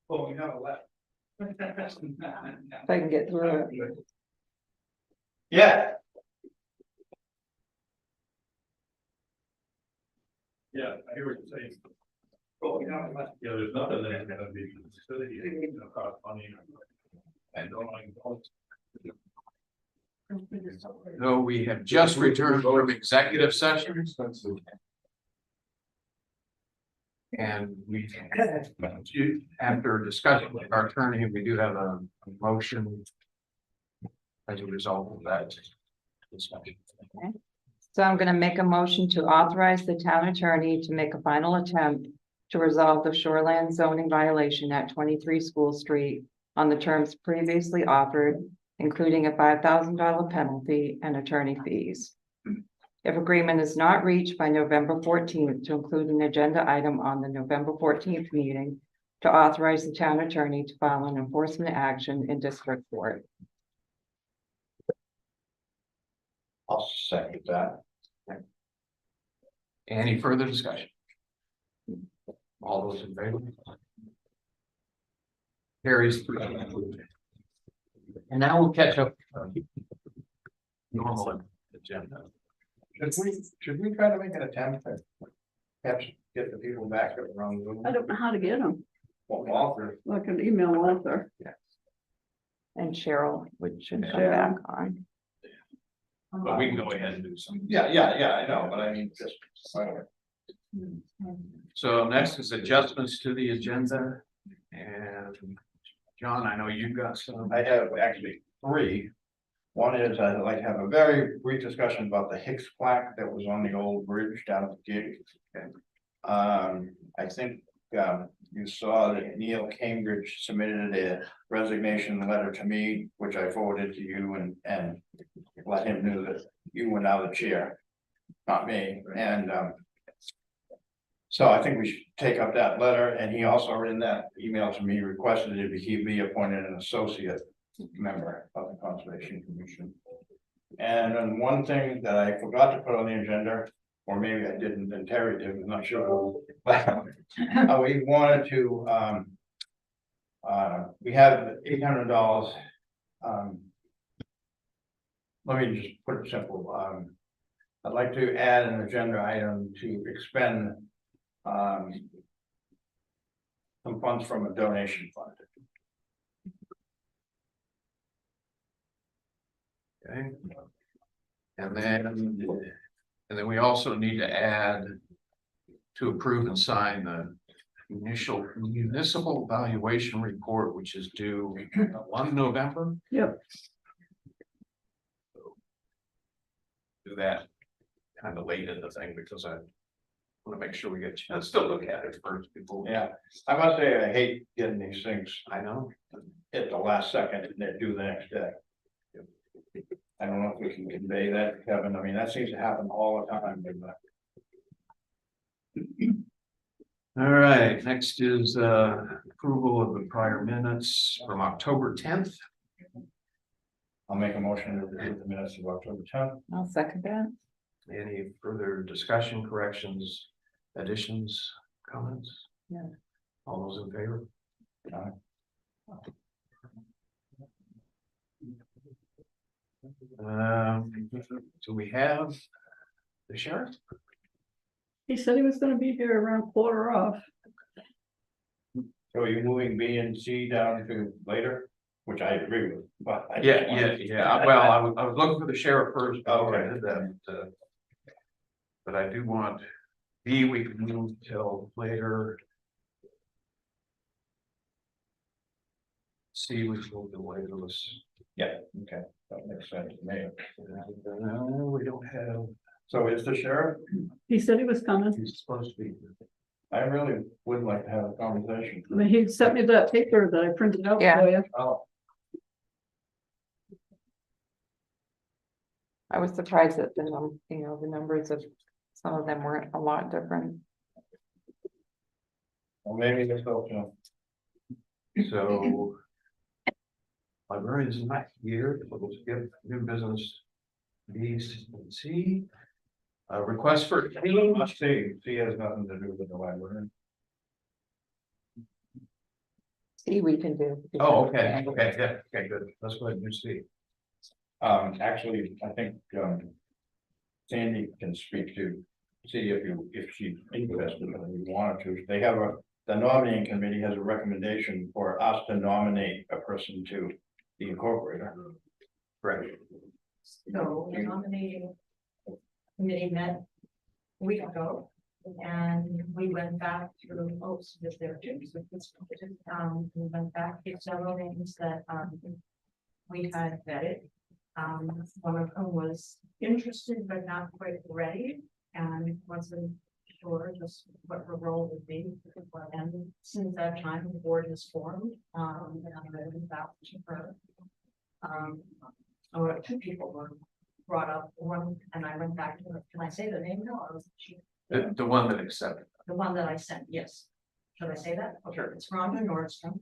Well, we have a left. If I can get through it. Yeah. Yeah, I hear what you're saying. Well, we have a left. Yeah, there's nothing that's gonna be considered about money. And So we have just returned from executive session. And we, after discussion with our attorney, we do have a motion as a result of that discussion. So I'm gonna make a motion to authorize the town attorney to make a final attempt to resolve the shoreline zoning violation at 23 School Street on the terms previously offered, including a $5,000 penalty and attorney fees. If agreement is not reached by November 14th, to include an agenda item on the November 14th meeting to authorize the town attorney to file an enforcement action in district court. I'll second that. Any further discussion? All those in favor? Carries. And now we'll catch up. Normal agenda. Should we try to make an attempt to get the people back that were on Zoom? I don't know how to get them. Well, Walter, I can email Walter. And Cheryl, which should come Yeah. back on. But we can go ahead and do something. yeah, I know, but I mean, just. So next is adjustments to the agenda. And John, I know you've got some. I have actually three. One is I'd like to have a very brief discussion about the Hicks plaque that was on the old bridge down at the gig. I think you saw that Neil Cambridge submitted a resignation letter to me, which I forwarded to you and let him know that you were now the chair, not me, and so I think we should take up that letter, and he also in that email to me requested that he be appointed an associate member of the Conservation Commission. And then one thing that I forgot to put on the agenda, or maybe I didn't, and Terry did, I'm not sure. We wanted to, we have $800. Let me just put it simple. I'd like to add an agenda item to expend some funds from a donation fund. Okay. And then we also need to add to approve and sign the initial municipal valuation report, which is due 1 November. Yep. Do that kind of late in the thing because I want to make sure we get a chance to look at it first before. Yeah, I must say, I hate getting these things I know. at the last second and they're due the next day. I don't know if we can convey that, to Kevin. I mean, that seems to happen all the time. All right, next is approval of the prior minutes from October 10th. I'll make a motion to approve the minutes of October 10th. I'll second that. Any further discussion, corrections, additions, comments? Yeah. All those in favor? Do we have the sheriff? He said he was gonna be here around 1/4 So are you moving B and C down to later, which I agree with, but. Yeah. Well, I was looking for the sheriff first before I Okay. did that. But I do want B, we can move till later. C, we can move till later. Yeah, okay, that makes sense to me. We don't have, So is the sheriff? He said he was coming. he's supposed to be. I really would like to have a conversation. I mean, he sent me that paper that I printed out Yeah. for you. Oh, I was surprised that the the numbers of some of them weren't a lot different. well, maybe this will, So. Librarian is not here, but we'll skip new business. B and C. Request for. must see, C has nothing to do with the library. See, we can do. Oh, okay, yeah, okay, good. Let's go ahead and do C. Actually, I think, Sandy can speak to, see if she's interested, or you wanted to, they have the nominating committee has a recommendation for us to nominate a person to the incorporator. Right. So the nominating committee met a week ago, and we went back through, oh, so this there too. We went back to several names that, we had vetted. One of them was interested but not quite ready, and wasn't sure just what her role would be. And since that time, the board has formed, and I'm ready back to her. Or two people were brought up, one, and I went back to her, can I say the name now? Or was she, The one that accepted. the one that I sent, yes. Should I say that? Okay, it's Rhonda Nordstrom.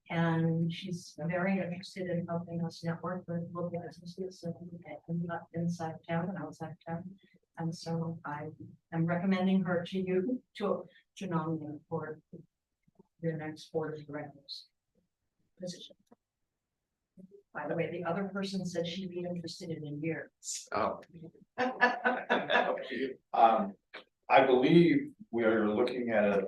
And she's very interested in helping us network with local businesses and not inside town and outside town. And so I am recommending her to you to nominate for your next board of directors position. By the way, the other person said she'd be interested in a year. Oh, I believe we are looking at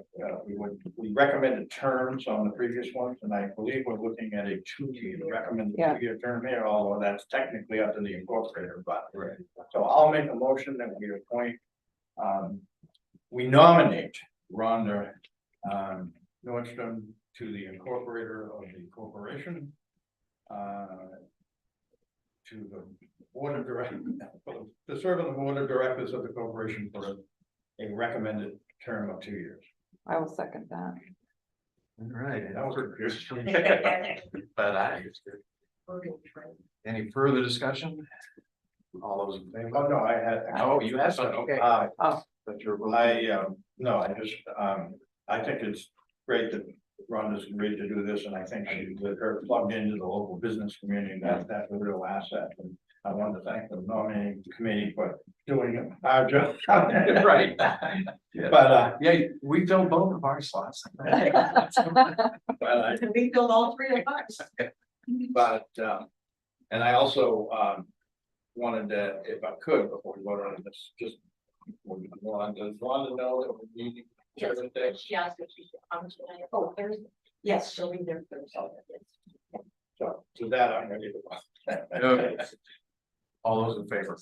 we recommended terms on the previous ones, and I believe we're looking at a 2-year, recommended Yeah. 2-year term here, although that's technically up to the incorporator, but. Right. So I'll make a motion that we appoint, we nominate Rhonda, Nordstrom to the incorporator of the corporation. To the board of directors, to serve on the board of directors of the corporation for a recommended term of 2 years. I will second that. all right. That was But any further discussion? All those in favor? Oh, no, I had. Oh, you had some, okay. Oh. But you're. No, I just, I think it's great that Rhonda's agreed to do this, and I think she, with her plugged into the local business community, that's a real asset. And I want to thank the nominating committee for doing our job. Right. Yeah. But, Yeah, we filled both of our slots. We filled all three of us. And I also, wanted to, if I could, before we vote on this, just. Does Rhonda know that we're meeting Thursday? She asked if she, oh, Thursday. Yes, she'll be there Thursday. So, to that, I'm ready to. Okay. All those in favor?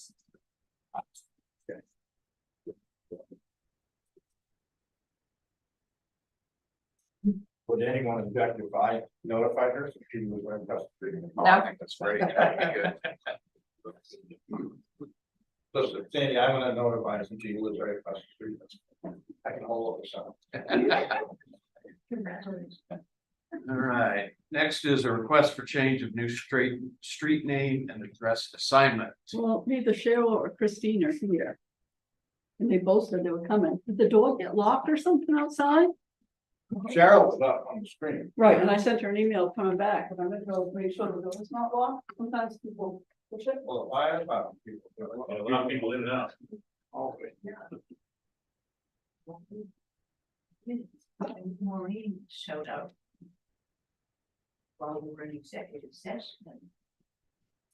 Would anyone object if I notified her if she was wearing custody? Oh, I think that's great. That'd be good. Listen, Sandy, I'm gonna notify her since she lives right across the street. I can hold up the sound. Congratulations. All right, next is a request for change of new street name and address assignment. Well, neither Cheryl or Christine are here. And they both said they were coming. Did the door get locked or something outside? Cheryl was up on the screen. Right, and I sent her an email coming back, and I'm gonna go make sure the door's not locked. Sometimes people push it. Well, why about people? A lot of people in and out. Maureen showed up while we were in executive session and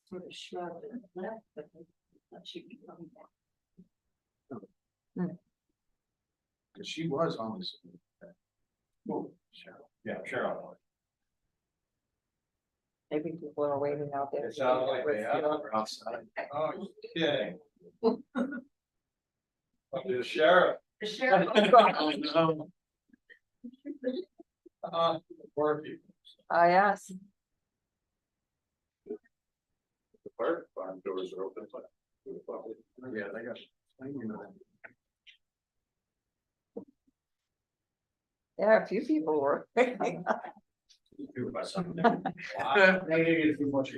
sort of shrugged and left, but she'd be coming back. Cause she was on this. Oh, Cheryl. Yeah, Cheryl. Maybe people are waiting out there. It sounds like they are. Outside. Oh, you're kidding. But the sheriff, The sheriff. working. Yes. The fire department doors are open, but. Yeah, they got. Yeah, a few people were. Do by something. I need too much.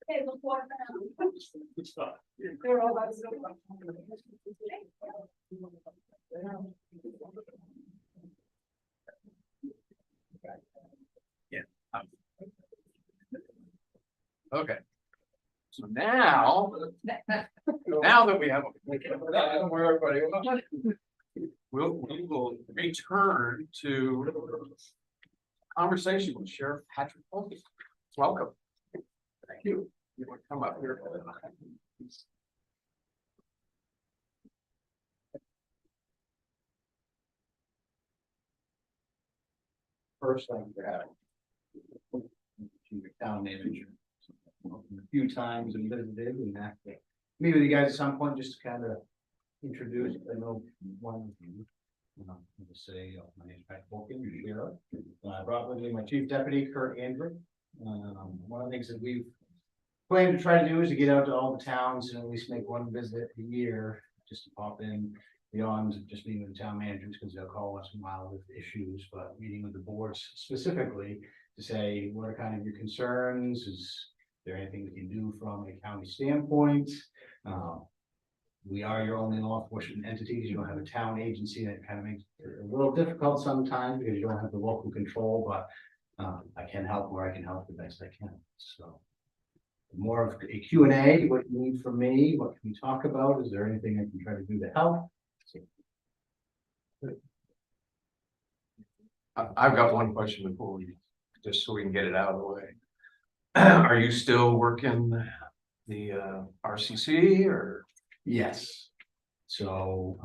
Hey, look what Good stuff. they're all about to Okay. So now that we have, Don't worry, everybody. we will return to conversation with Sheriff Patrick Fulton. Welcome. Thank you. You want to come up here? First thing to have. She's a town manager. A few times and visited and have to meet with you guys at some point, just to kind of introduce, I know one of you. I'm gonna say, my name is Pat Bolkin, you're Sheriff. I brought with me my Chief Deputy, Kurt Andrew. One of the things that we've planned to try to do is to get out to all the towns and at least make one visit a year, just to pop in beyond just meeting with the town managers, because they'll call us a while with issues, but meeting with the boards specifically to say, what are kind of your concerns? Is there anything we can do from a county standpoint? We are your only law enforcement entities. You don't have a town agency. That kind of makes it a little difficult sometimes because you don't have the local control, but I can help where I can help the best I can. So more of a Q&A, what you need from me, what can we talk about? Is there anything I can try to do to help? I've got one question before we, just so we can get it out of the way. Are you still working the RCC or? Yes. So,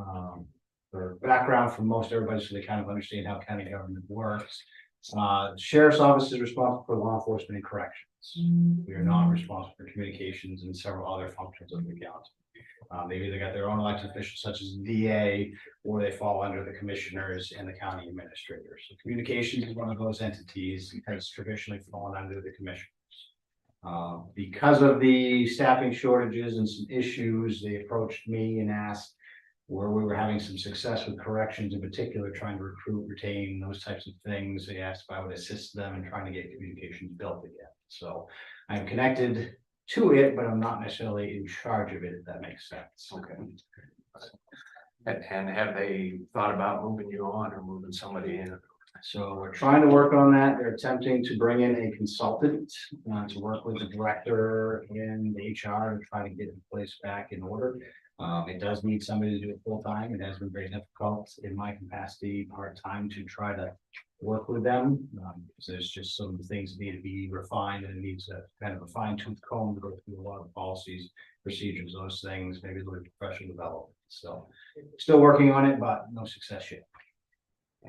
for background for most everybody, so they kind of understand how county government works. Sheriff's office is responsible for law enforcement and corrections. We are not responsible for communications and several other functions of the county. They've either got their own elected officials such as DA, or they fall under the commissioners and the county administrators. So communications is one of those entities that has traditionally fallen under the commissioners. Because of the staffing shortages and some issues, they approached me and asked where we were having some success with corrections in particular, trying to recruit, retain, those types of things. They asked if I would assist them in trying to get communications built again. So I'm connected to it, but I'm not necessarily in charge of it, if that makes sense. Okay. And have they thought about moving you on or moving somebody in? So we're trying to work on that. They're attempting to bring in a consultant to work with the director and HR to try to get the place back in order. It does need somebody to do it full time. It has been very difficult in my capacity part-time to try to work with them. So there's just some things that need to be refined, and it needs a kind of a fine-tooth comb to go through a lot of policies, procedures, those things, maybe a little professional development. So still working on it, but no success yet.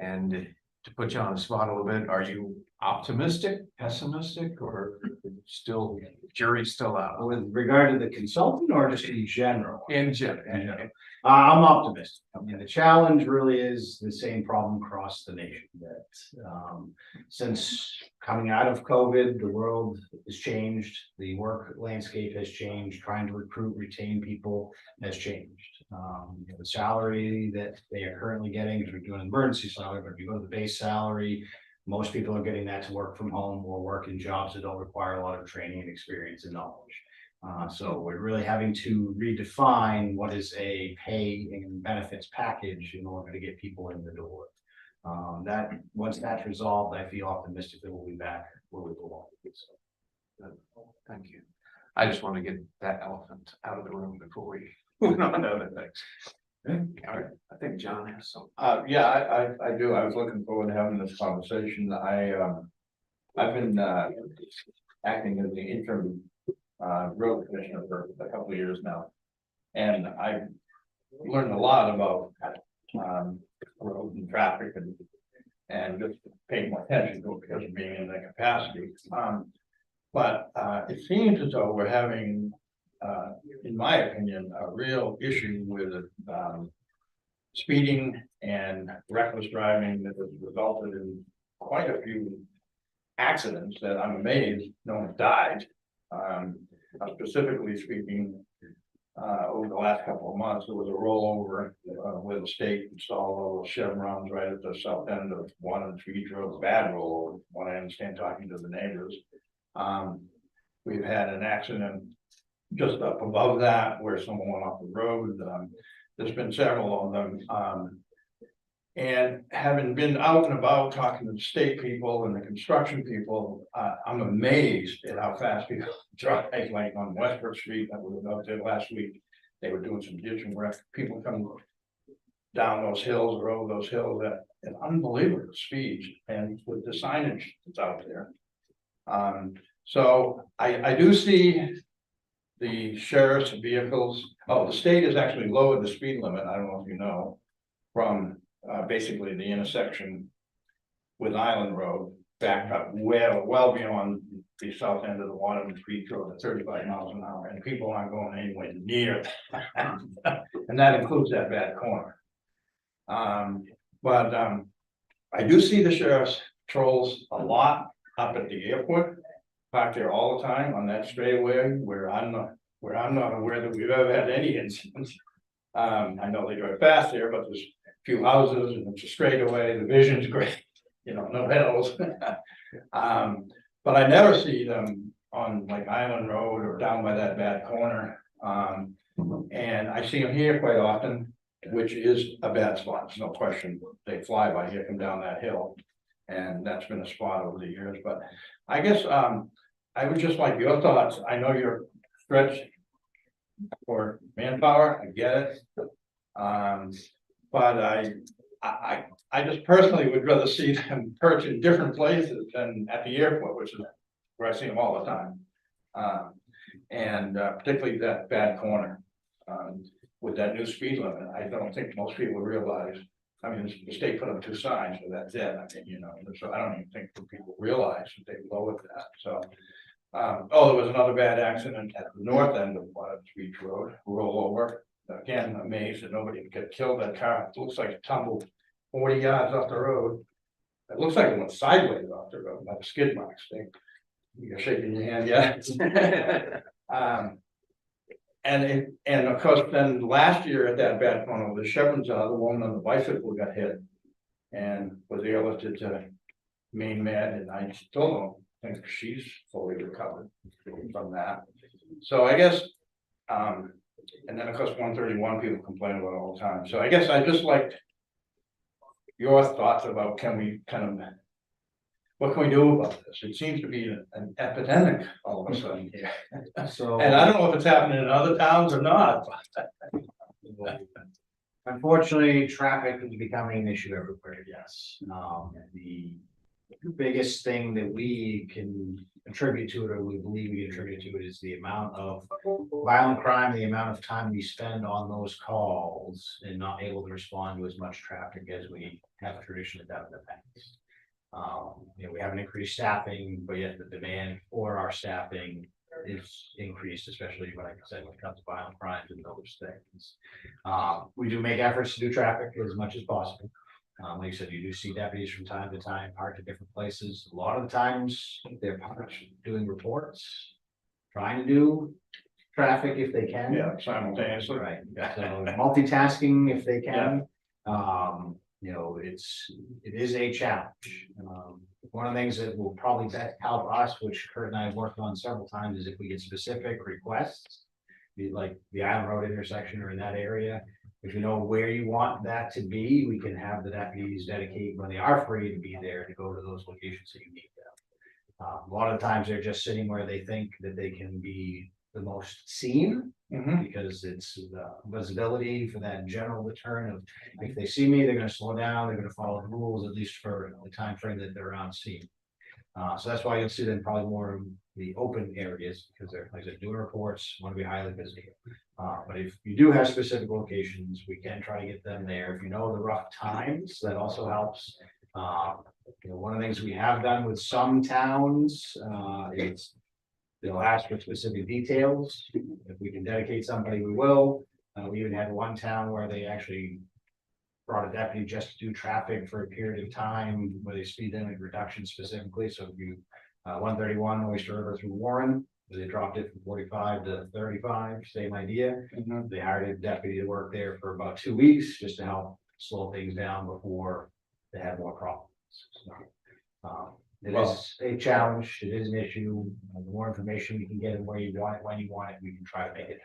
And to put you on the spot a little bit, are you optimistic, pessimistic, or still, jury's still out? With regard to the consultant or just in general? In general. I'm optimistic. I mean, the challenge really is the same problem across the nation, that since coming out of COVID, the world has changed, the work landscape has changed, trying to recruit, retain people has changed. The salary that they are currently getting, because we're doing emergency salary, but if you go to the base salary, most people are getting that to work from home or work in jobs that don't require a lot of training and experience and knowledge. So we're really having to redefine what is a pay and benefits package in order to get people in the door. That once that's resolved, I feel optimistic that we'll be back where we belong. So, Thank you. I just want to get that elephant out of the room before we move on to other things. All right, I think John has some. Yeah, I do. I was looking forward to having this conversation. I've been acting as the interim road commissioner for a couple of years now. And I've learned a lot about roads and traffic and just paying more attention to it because of being in that capacity. But it seems as though we're having, in my opinion, a real issue with speeding and reckless driving that has resulted in quite a few accidents that I'm amazed no one died. Specifically speaking, over the last couple of months, there was a rollover where the state installed all those chevrons right at the south end of 1 and 3 Road, bad rollover, what I understand talking to the neighbors. We've had an accident just up above that where someone went off the road. There's been several of them. And having been out and about talking to the state people and the construction people, I'm amazed at how fast people drive. Like on Westbrook Street, I was out there last week. They were doing some ditching work. People come down those hills or over those hills at an unbelievable speeds and with the signage that's out there. So I do see the sheriff's vehicles. Oh, the state has actually lowered the speed limit. I don't know if you know, from basically the intersection with Island Road back up well beyond the south end of the Waterman Creek Road at 35 miles an hour, and people aren't going anywhere near that. And that includes that bad corner. But I do see the sheriff's patrols a lot up at the airport, parked there all the time on that straightaway where I'm not aware that we've ever had any incidents. I know they drive fast there, but there's a few houses and it's a straightaway, the vision's great, you know, no hills. But I never see them on like Island Road or down by that bad corner. And I see them here quite often, which is a bad spot, there's no question. They fly by here, come down that hill. And that's been a spot over the years, but I guess I would just like your thoughts. I know you're stretched for manpower, I get it. But I just personally would rather see them perch in different places than at the airport, which is where I see them all the time. And particularly that bad corner, with that new speed limit, I don't think most people realize. I mean, the state put up 2 signs, so that's it. I mean, you know, so I don't even think people realize that they lowered that. So, oh, there was another bad accident at the north end of Waterman Beach Road, rollover. Again, amazed that nobody could kill that car. It looks like it tumbled 40 yards off the road. It looks like it went sideways off the road by the skid marks thing. You're shaking your hand, yeah. And of course, then last year at that bad corner, the Chevron's the woman on the bicycle got hit and was airlifted to Maine Med, and I still don't think she's fully recovered from that. So I guess, and then of course 131 people complain about it all the time. So I guess I just liked your thoughts about what can we do about this? It seems to be an epidemic all of a sudden here. So. And I don't know if it's happening in other towns or not. Unfortunately, traffic is becoming an issue everywhere, yes. The biggest thing that we can attribute to it, or we believe we attribute to it, is the amount of violent crime, the amount of time we spend on those calls and not able to respond to as much traffic as we have traditionally done in the past. You know, we have an increased staffing, but yet the demand for our staffing is increased, especially when, like I said, when it comes to violent crimes and those things. We do make efforts to do traffic as much as possible. Like you said, you do see deputies from time to time parked at different places. A lot of the times they're parked doing reports, trying to do traffic if they can. Yeah, simultaneously. Right. So multitasking if they can. You know, it is a challenge. One of the things that will probably help us, which Kurt and I have worked on several times, is if we get specific requests, like the Island Road intersection or in that area. If you know where you want that to be, we can have the deputies dedicate when they are free to be there to go to those locations that you need them. A lot of the times they're just sitting where they think that they can be the most seen, because it's the visibility for that general return of, if they see me, they're going to slow down, they're going to follow the rules, at least for the time frame that they're on scene. So that's why you'll see them probably more in the open areas, because they're, like I said, doing reports, want to be highly visible. But if you do have specific locations, we can try to get them there. If you know the rough times, that also helps. You know, one of the things we have done with some towns is they'll ask for specific details. If we can dedicate somebody, we will. We even had one town where they actually brought a deputy just to do traffic for a period of time, where they speed limit reduction specifically. So if you 131 Oyster River through Warren, they dropped it from 45 to 35, same idea. They hired a deputy to work there for about 2 weeks just to help slow things down before they had more problems. So, it is a challenge. It is an issue. The more information we can get and where you want it, when you want it, we can try to make it.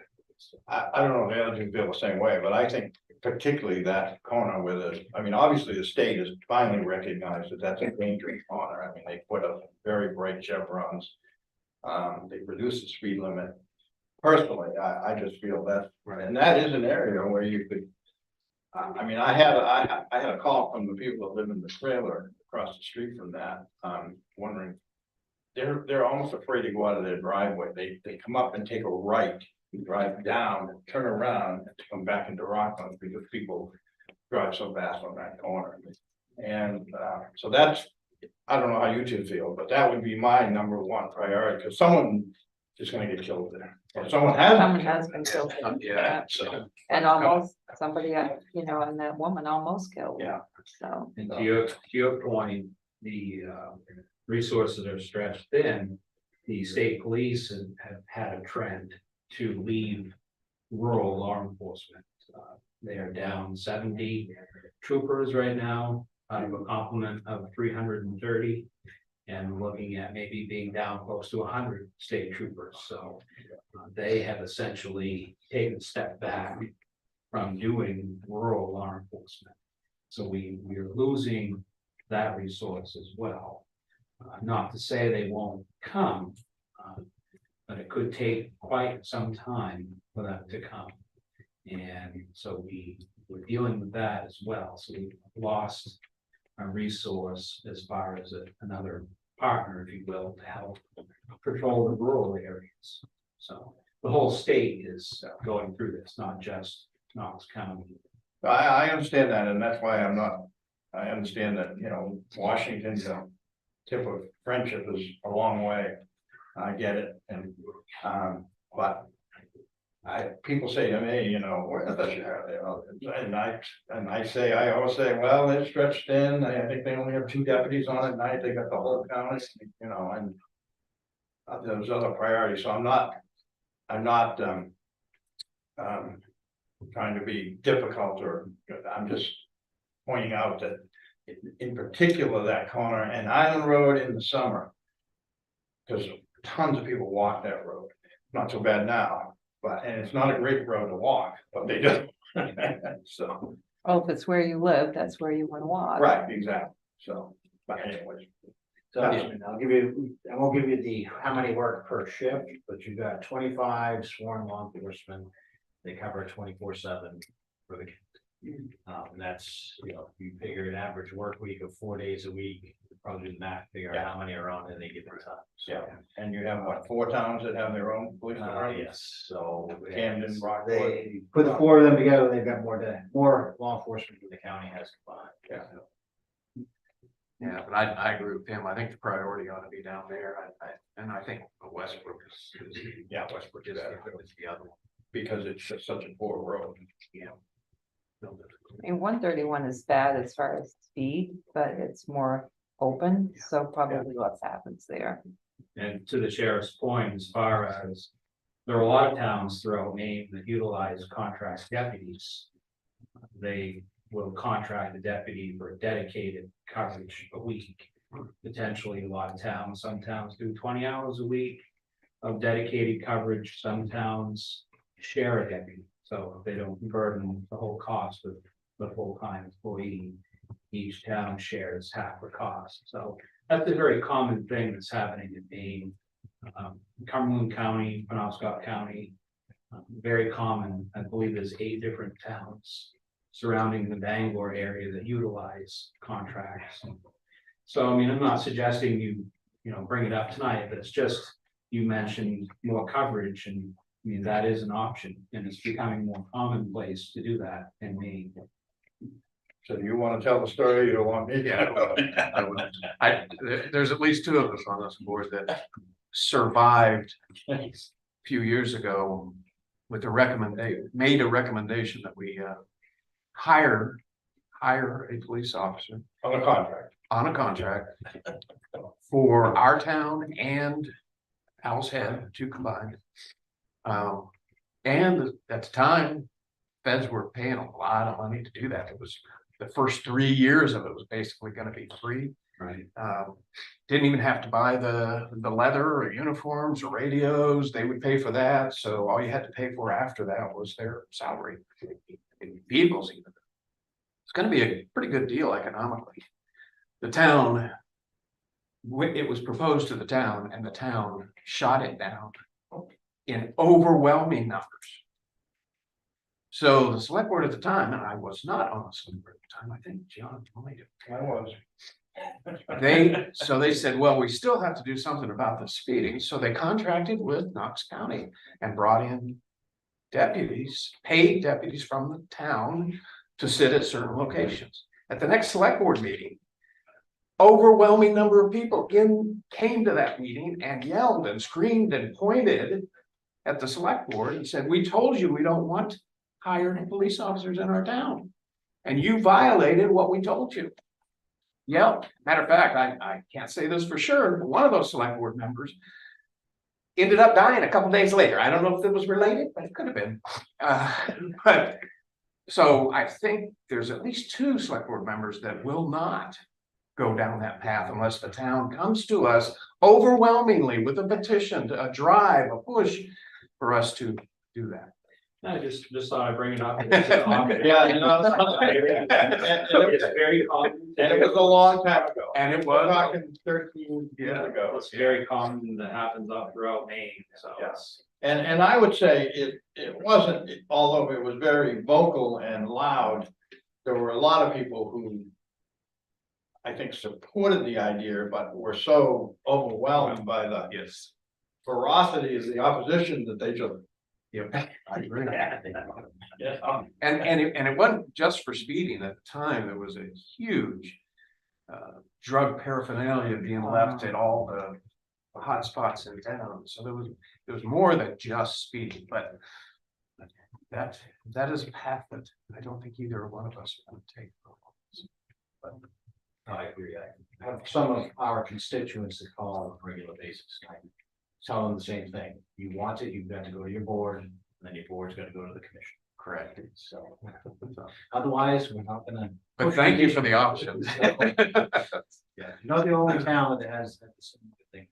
I don't know if the other two feel the same way, but I think particularly that corner with it, I mean, obviously the state has finally recognized that that's a dangerous corner. I mean, they put up very bright chevrons. They reduced the speed limit. Personally, I just feel that, and that is an area where you could I mean, I had a call from the people that live in the trailer across the street from that, wondering. They're almost afraid to go out of their driveway. They come up and take a right, drive down, turn around and come back into Rockland because people drive so fast on that corner. And, so that's, I don't know how you two feel, but that would be my number one priority, because someone is gonna get killed there. Or someone Someone been has killed. been killed. Yeah, So, And almost, somebody, and that woman almost killed. yeah. So, And to your point, the resources are stretched thin. The state police have had a trend to leave rural law enforcement. They are down 70 troopers right now, out of a complement of 330. And looking at maybe being down close to 100 state troopers, so they have essentially taken a step back from doing rural law enforcement. So we're losing that resource as well. Not to say they won't come, but it could take quite some time for that to come. And so we're dealing with that as well. So we've lost a resource as far as another partner, if you will, to help patrol the rural areas. So the whole state is going through this, not just Knox County. I understand that, and that's why I understand that, Washington's tip of friendship is a long way. I get it, and, but people say to me, where the sheriff, and I always say, well, they're stretched thin. I think they only have 2 deputies on at night. They got the whole county, and there's other priorities. So I'm not trying to be difficult, or I'm just pointing out that in particular, that corner and Island Road in the summer, because tons of people walk that road. Not so bad now, and it's not a great road to walk, but they do. So, well, if it's where you live, that's where you want to walk. right, exactly. So, but anyways, So I'll give you, I won't give you how many work per shift, but you've got 25 sworn law enforcement. They cover 24/7 for the. And that's, you figure an average work week of 4 days a week, you probably do the math, figure out how many are on any given time. So, yeah. And you have what, 4 towns that have their own police departments? yes, so. Camden, Rockport. They put the 4 of them together, they've got more law enforcement than the county has combined. Yeah. yeah, but I agree with him. I think the priority ought to be down there. I think Westbrook is. Yeah, Westbrook is better, is the other one. because it's just such a poor road. Yeah. I mean, 131 is bad as far as speed, but it's more open, so probably less happens there. And to the sheriff's point, as far as there are a lot of towns throughout Maine that utilize contract deputies. They will contract a deputy for dedicated coverage a week. Potentially a lot of towns, some towns do 20 hours a week of dedicated coverage. Some towns share a deputy, so they don't burden the whole cost of the full-time employee. Each town shares half the cost, so that's a very common thing that's happening in Maine. Cumberland County, Penobscot County, very common. I believe there's 8 different towns surrounding the Bangor area that utilize contracts. So, I mean, I'm not suggesting you bring it up tonight, but it's just, you mentioned more coverage, and I mean, that is an option, and it's becoming more commonplace to do that in Maine. So do you want to tell the story, or you don't want me? There's at least 2 of us on this board that survived a few years ago with made a recommendation that we hire a police officer On a contract. for our town and Owl's Head, 2 combined. And at the time, feds were paying a lot of money to do that. It was the first 3 years of it was basically going to be free. Right. Didn't even have to buy the leather or uniforms or radios. They would pay for that. So all you had to pay for after that was their salary and vehicles even. It's going to be a pretty good deal economically. The town, it was proposed to the town, and the town shot it down in overwhelming numbers. So the select board at the time, and I was not on the select board at the time, I think John might have. I was. They said, well, we still have to do something about the speeding, so they contracted with Knox County and brought in deputies, paid deputies from the town to sit at certain locations. At the next select board meeting, overwhelming number of people came to that meeting and yelled and screamed and pointed at the select board and said, we told you we don't want hired police officers in our town. And you violated what we told you. Yeah, matter of fact, I can't say this for sure, but one of those select board members ended up dying a couple days later. I don't know if it was related, but it could have been. But so I think there's at least 2 select board members that will not go down that path unless the town comes to us overwhelmingly with a petition, a drive, a push for us to do that. I just thought I'd bring it up. It's very common. And it was a long time ago. And it We're was, talking 13 years ago. It's very common that happens up throughout Maine, so. Yes. And I would say it wasn't, although it was very vocal and loud, there were a lot of people who I think supported the idea, but were so overwhelmed by the yes. ferocity of the opposition that they just. Yep, I agree. Yeah. And it wasn't just for speeding at the time, there was a huge drug paraphernalia being left at all the hot spots in town. So there was more than just speeding, but that is a path that I don't think either one of us would take. But I agree. I have some of our constituents that call on a regular basis. I tell them the same thing. You want it, you've got to go to your board, and then your board's got to go to the commission. correct. So otherwise, we're not gonna. But thank you for the option. Yeah, you're not the only town that has the same thing.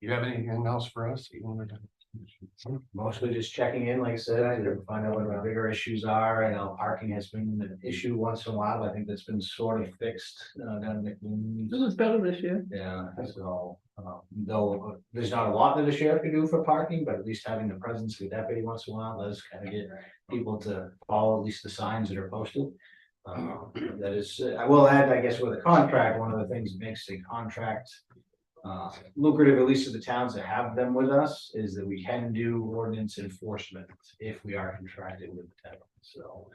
You have anything else for us? You wanted to? Mostly just checking in, like I said, to find out what the bigger issues are. I know parking has been an issue once in a while. I think that's been sort of fixed down in McLean. This was better this year. Yeah, so, though there's not a lot that the sheriff can do for parking, but at least having the presence of the deputy once in a while does kind of get people to follow at least the signs that are posted. That is, I will add, I guess, with a contract, one of the things that makes a contract lucrative, at least to the towns that have them with us, is that we can do ordinance enforcement if we are contracted with the town. So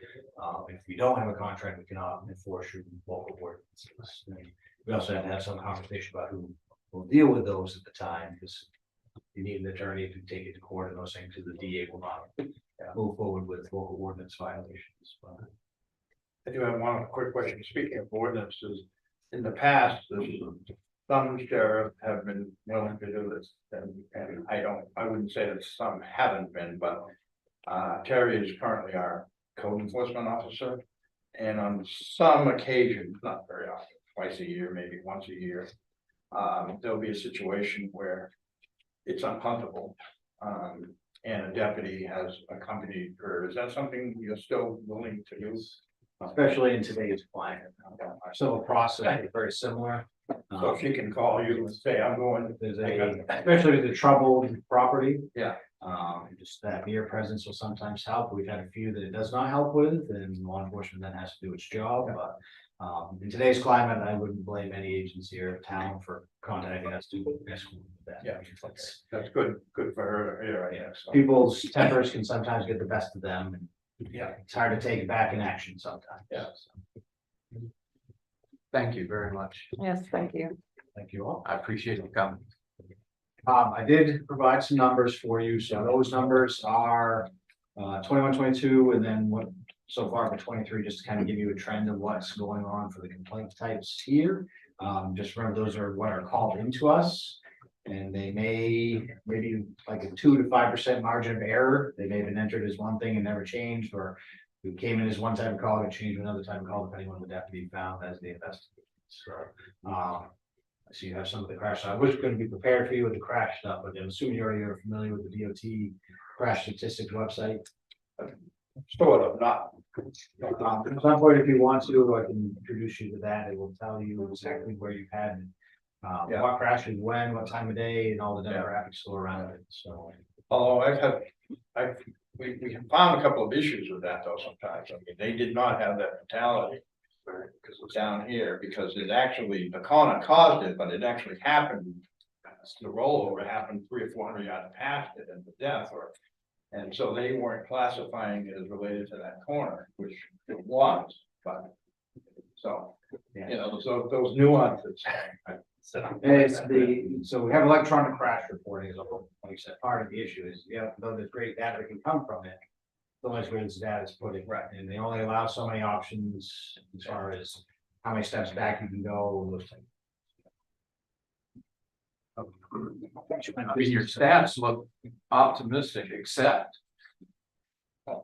if we don't have a contract, we cannot enforce your local ordinances. And we also have to have some conversation about who will deal with those at the time, because you need an attorney to take it to court and those things, because the DA will not move forward with local ordinance violations. But I do have one quick question. Speaking of ordinances, in the past, some sheriffs have been willing to do this, and I wouldn't say that some haven't been, but Terry is currently our code enforcement officer. And on some occasions, not very often, twice a year, maybe once a year, there'll be a situation where it's uncomfortable. And a deputy has accompanied her. Is that something you're still willing to use? especially in today's climate, our civil process is very similar. So she can call you and say, I'm going. There's especially with the troubled property. Yeah. Just that mere presence will sometimes help. We've had a few that it does not help with, and law enforcement then has to do its job, but. In today's climate, I wouldn't blame any agency or town for contacting us to escort that. Yeah, that's good for her to hear, I guess. So. People's tempers can sometimes get the best of them, and Yeah. it's hard to take back in action sometimes. Yeah. Thank you very much. Yes, thank you. Thank you all. I appreciate you coming. I did provide some numbers for you, so those numbers are 21, 22, and then what so far for 23, just to kind of give you a trend of what's going on for the complaint types here. Just remember, those are what are called into us, and they maybe like a 2 to 5% margin of error. They may have been entered as one thing and never changed, or it came in as one type of call, it changed to another type of call, depending on the deputy found as they investigate. So you have some of the crash. I was going to be prepared for you with the crash stuff, but I'm assuming you already are familiar with the DOT crash statistics website. Sort of, not. At some point, if you want to, I can introduce you to that. It will tell you exactly where you've had Yeah. What crashes when, what time of day, and all the demographics still around it, so. Although we found a couple of issues with that though sometimes. I mean, they did not have that fatality. Because it's down here, because it actually, the corner caused it, but it actually happened. The rollover happened 300 or 400 yards past it and the death or. And so they weren't classifying it as related to that corner, which it was, but. So, you know, so those nuances. It's so we have electronic crash reporting, like you said, part of the issue is, though there's great data that can come from it. So much where this data is put in, right, and they only allow so many options as far as how many steps back you can go, and those things. I mean, your stats look optimistic, except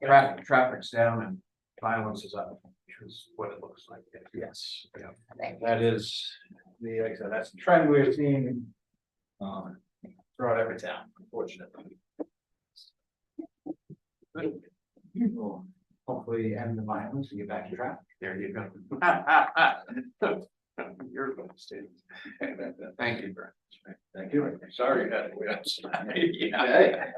traffic's down and violence is up, which is what it looks like. Yes, that is like I said, that's the trend we're seeing. Throughout every town, unfortunately. Hopefully end the violence and get back to traffic. There you go. You're going to stay. Thank you very much. Thank you. Sorry, you had to wait outside. Yeah.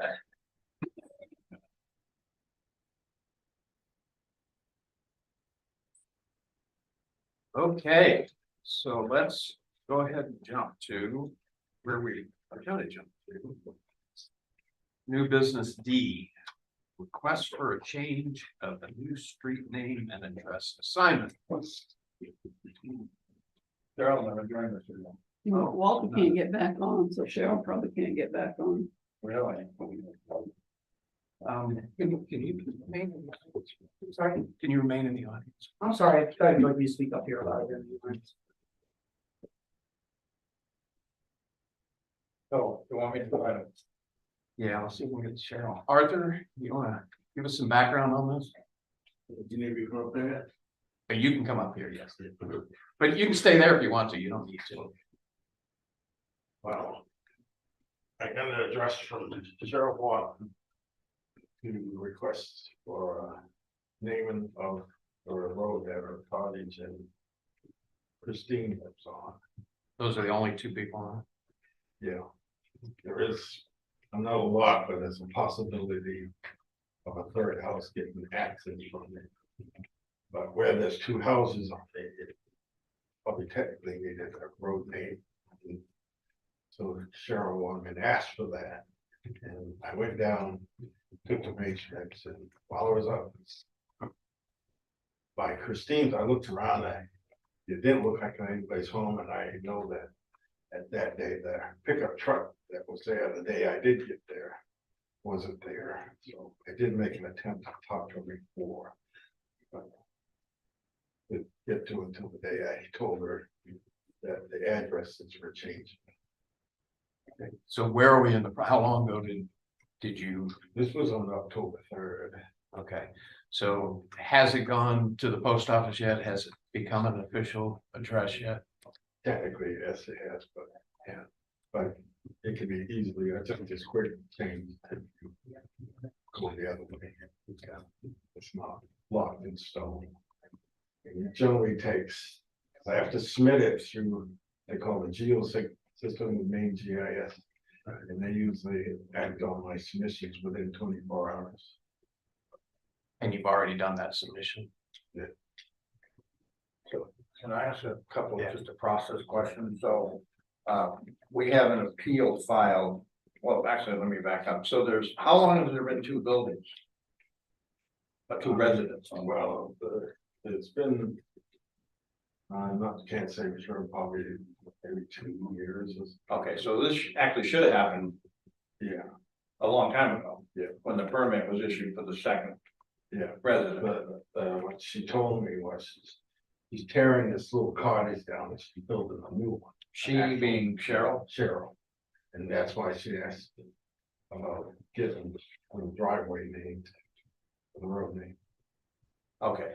Okay, so let's go ahead and jump to where we are going to jump to. New business D, request for a change of the new street name and address assignment. Darryl never joined us. You know, Walter can't get back on, so Cheryl probably can't get back on. Really? Can you remain? Sorry, can you remain in the audience? I'm sorry, I tried to let you speak up here about it. So, you want me to go ahead? Yeah, I'll see if we can get Cheryl. Arthur, you wanna give us some background on this? You need to go up there? You can come up here, yes. But you can stay there if you want to, you don't need to. Well, I got an address from Cheryl Watt to request for naming of a road that her cottage and Christine lives on. Those are the only two people on Yeah, there is another lot, but there's a possibility of a third house getting access from it. But where there's two houses on it, it probably technically needed a road name. So Cheryl wanted me to ask for that, and I went down, took the matrix, and while I was up by Christine's, I looked around, and it didn't look like anybody's home, and I know that at that day, the pickup truck that was there the day I did get there wasn't there, so I did make an attempt to talk to her before. But didn't get to it until the day I told her that the addresses were changed. it. So where are we in the, how long ago did you, This was on October 3rd. okay. So has it gone to the post office yet? Has it become an official address yet? Technically, yes, it has, but yeah, but it can be easily, I took this quick change. Go the other way. It's not locked in stone. It generally takes, I have to submit it through, they call the geosync system, the main GIS. And they usually act on my submissions within 24 hours. And you've already done that submission? Can I ask a couple of just a process questions? So, we have an appeal filed. Well, actually, let me back up. So how long has there been two buildings? Two residents? Well, it's been. Can't say for sure, probably maybe 2 years. Okay, so this actually should have happened Yeah, a long time ago. Yeah. When the permit was issued for the second yeah, resident. but what she told me was she's tearing this little cottage down and she's building a new one. She being Cheryl? Cheryl, and that's why she asked about getting the driveway named, the road name. Okay.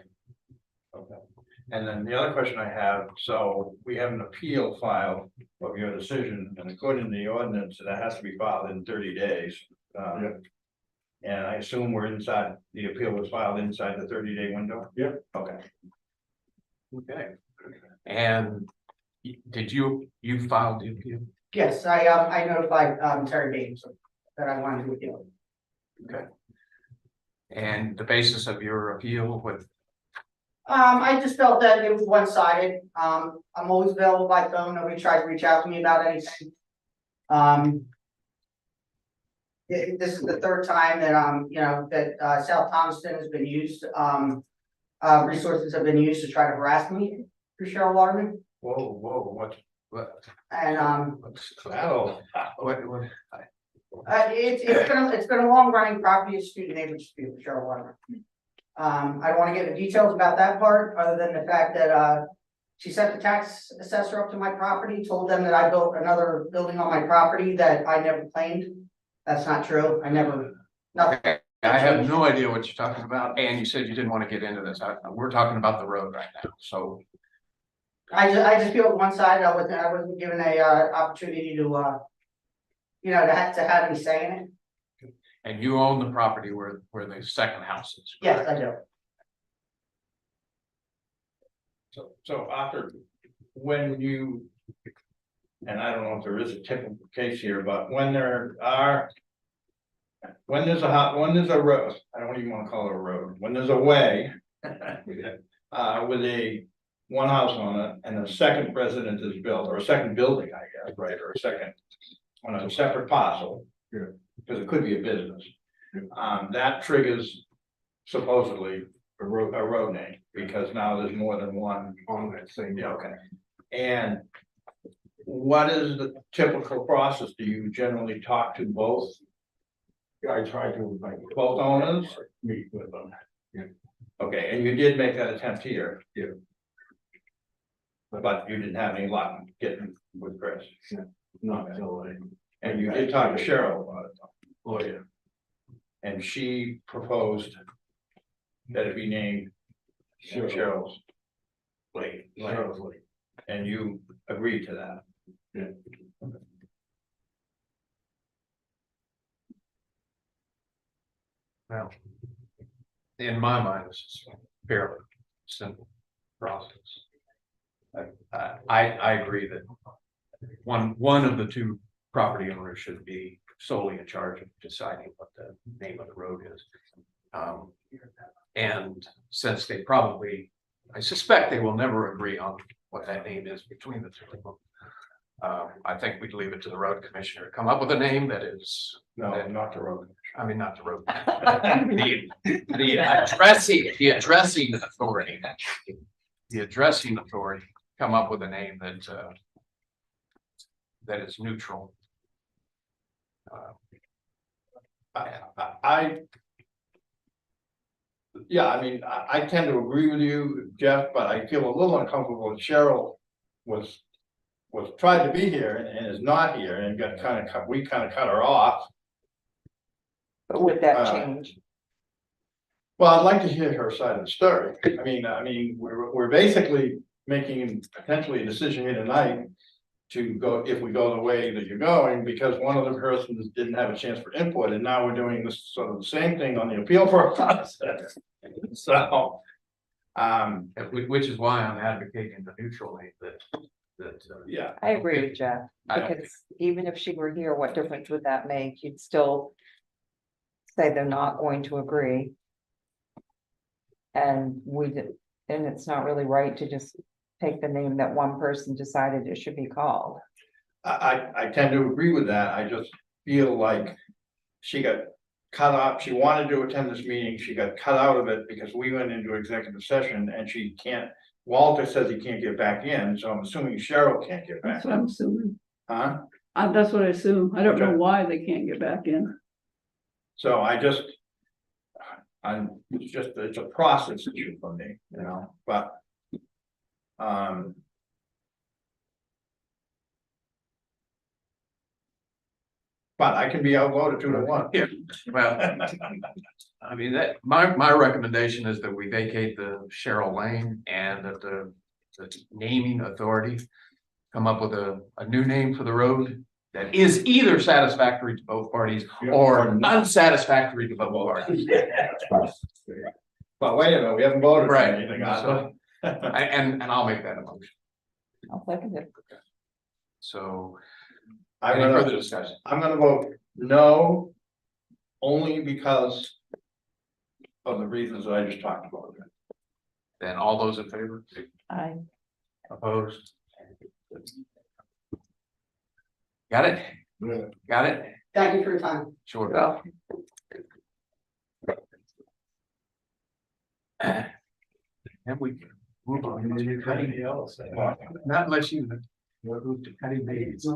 Okay. And then the other question I have, so we have an appeal filed of your decision, and according to the ordinance, that has to be filed in 30 days. Yeah. And I assume we're inside, the appeal was filed inside the 30-day window? Yep. Okay. Okay. And Did you filed the appeal? Yes, I notified, Terry Bates that I wanted to appeal. And the basis of your appeal with, I just felt that it was one-sided. I'm always available by phone. Nobody tried to reach out to me about anything. This is the third time that, that, South Thomaston has been used, resources have been used to try to harass me for Cheryl Waterman. whoa, what, And, what's that all? What, it's been a long-running property dispute, neighbor dispute with Cheryl Waterman. I don't want to get into details about that part, other than the fact that, she sent the tax assessor up to my property, told them that I built another building on my property that I never claimed. That's not true. I never, nothing. I have no idea what you're talking about, and you said you didn't want to get into this. We're talking about the road right now, so. I just feel one side. I wasn't given a, opportunity to, to have any say in it. And you own the property where the second house is? Yes, I do. So Arthur, when you, and I don't know if there is a typical case here, but when there's when there's a road, I don't even want to call it a road, when there's a way with a one house on it and a second residence is built, or a second building, I guess, right, or a second on a separate parcel, because it could be a business, that triggers supposedly a road name, because now there's more than one on that same. Yeah, okay. And what is the typical process? Do you generally talk to both? I try to like Both owners? meet with them. Okay, and you did make that attempt here? Yeah. But you didn't have any luck getting with Chris? Not until I. And you did talk to Cheryl about it? Oh, yeah. And she proposed that it be named Cheryl's Lake, Cheryl's Lake. and you agreed to that? Yeah. Well, in my mind, this is a fairly simple process. I agree that one of the two property owners should be solely in charge of deciding what the name of the road is. And since they probably, I suspect they will never agree on what that name is between the two of them. I think we'd leave it to the road commissioner to come up with a name that is. No, not the road. I mean, not the road. The addressing authority. The addressing authority come up with a name that that is neutral. Yeah, I mean, I tend to agree with you, Jeff, but I feel a little uncomfortable that Cheryl was tried to be here and is not here and got we kind of cut her off. But would that change? Well, I'd like to hear her side of the story. I mean, we're basically making potentially a decision here tonight to go, if we go the way that you're going, because one of the persons didn't have a chance for input, and now we're doing this sort of the same thing on the appeal process. So, Which is why I'm advocating the neutral name that. yeah. I agree with Jeff, I don't because even if she were here, what difference would that make? You'd still say they're not going to agree. And and it's not really right to just take the name that one person decided it should be called. I tend to agree with that. I just feel like she got cut off. She wanted to attend this meeting. She got cut out of it because we went into executive session and she can't, Walter says he can't get back in, so I'm assuming Cheryl can't get back That's what I'm in. assuming. Huh? That's what I assume. I don't know Okay. why they can't get back in. So it's a process issue for me, but. But I can be outvoted 2-1. Yeah, well, I mean, that, my recommendation is that we vacate the Cheryl Lane and that the naming authority come up with a new name for the road that is either satisfactory to both parties or unsatisfactory to both parties. But wait a minute, we haven't voted for Right. anything. So, and I'll make that a motion. I'll second it. So, I'm any further gonna, discussion? I'm gonna vote no, only because of the reasons that I just talked about. Then all those in favor? I, Opposed? Got it? Yeah. Got it? Thank you for your time. Sure. well, And we move on. Anything else? Not unless you. Move to cutting babies. Yeah,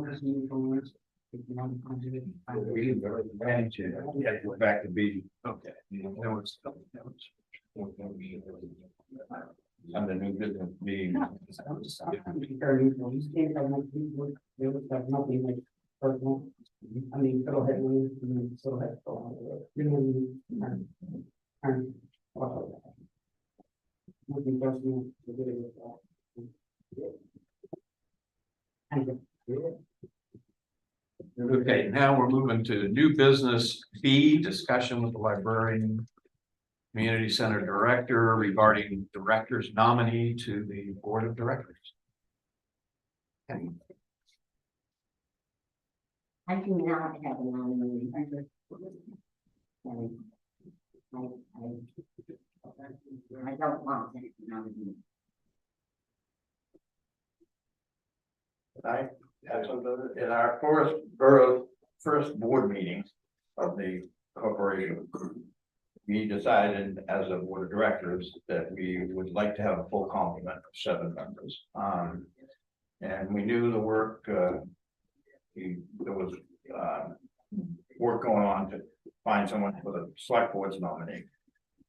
go back to B. Okay. That was- Under new business being. I mean, go ahead, so Okay, now we're moving to new business B, discussion with the librarian. Community Center Director regarding director's nominee to the Board of Directors. And I do not have a nominee. I don't want that nominee. In our first board meeting of the corporation, we decided as a board of directors that we would like to have a full complement of 7 members. And we knew the work, there was, work going on to find someone for the select board's nominee.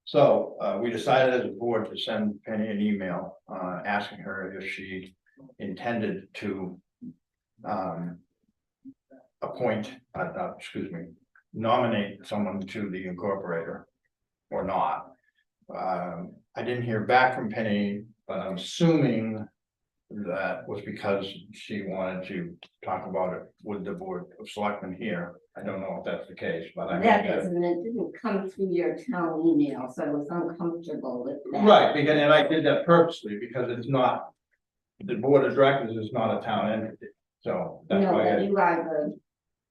So, we decided as a board to send Penny an email, asking her if she intended to, nominate someone to the incorporator or not. I didn't hear back from Penny, but I'm assuming that was because she wanted to talk about it with the board of selectmen here. I don't know if that's the case, but I. That isn't, it didn't come through your town email, so I was uncomfortable with that. Right, because, and I did that purposely, because it's not, the board of directors is not a town entity, so that's No, why. but I- you are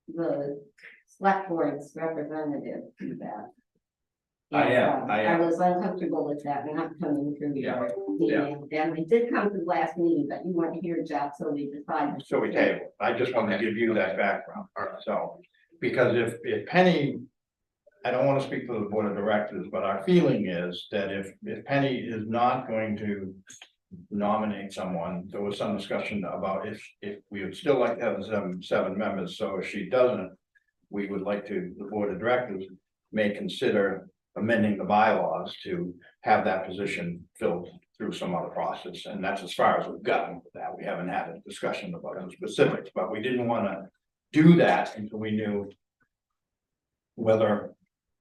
the select board's representative to that. I am, And, I am. I was uncomfortable with that, not coming through Yeah, your email, and it did come to the last meeting, but you weren't here, Jeff, so we decided. So we tabled, I just wanted to give you that background, so, because if Penny. I don't want to speak for the board of directors, but our feeling is that if Penny is not going to nominate someone, there was some discussion about if we would still like to have seven members, so if she doesn't. We would like to, the board of directors may consider amending the bylaws to have that position filled through some other process, and that's as far as we've gotten with that. We haven't had a discussion about the specifics, but we didn't want to do that until we knew whether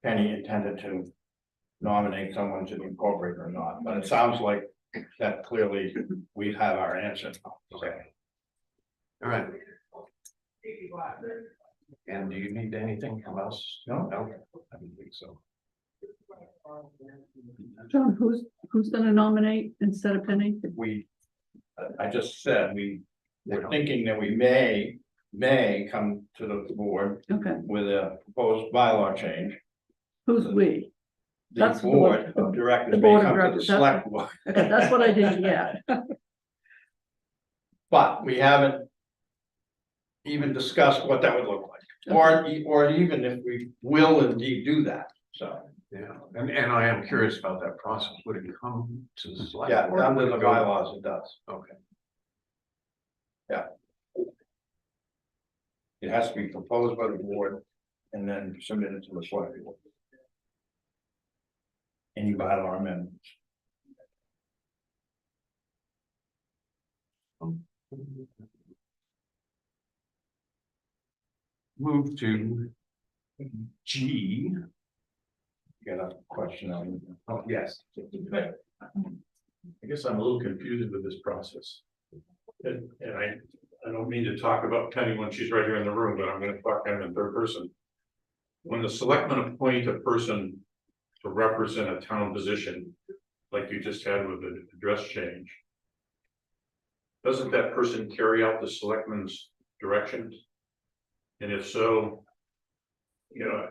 Penny intended to nominate someone to incorporate or not, but it sounds like that clearly we have our answer. Okay. All right. And do you need anything from us? No, I don't think so. John, who's gonna nominate instead of Penny? I just said, we're thinking that we may come to the board Okay, with a proposed bylaw change. who's we? The That's the board board- of directors the may board of come to the directors, select board, Okay, that's what I didn't get. but we haven't even discussed what that would look like, or even if we will indeed do that, so. Yeah, and I am curious about that process. Would it come to the select? Yeah, board or under would the it go- bylaws, it does. Okay, It has to be proposed by the board and then submitted to the select board. Any bylaw amendments. move to G. Got a question on? Oh, yes. I guess I'm a little confused with this process. And I don't mean to talk about Penny when she's right here in the room, but I'm gonna talk kind of in third person. When the selectmen appoint a person to represent a town position, like you just had with the address change. doesn't that person carry out the selectmen's directions? And if so, you know,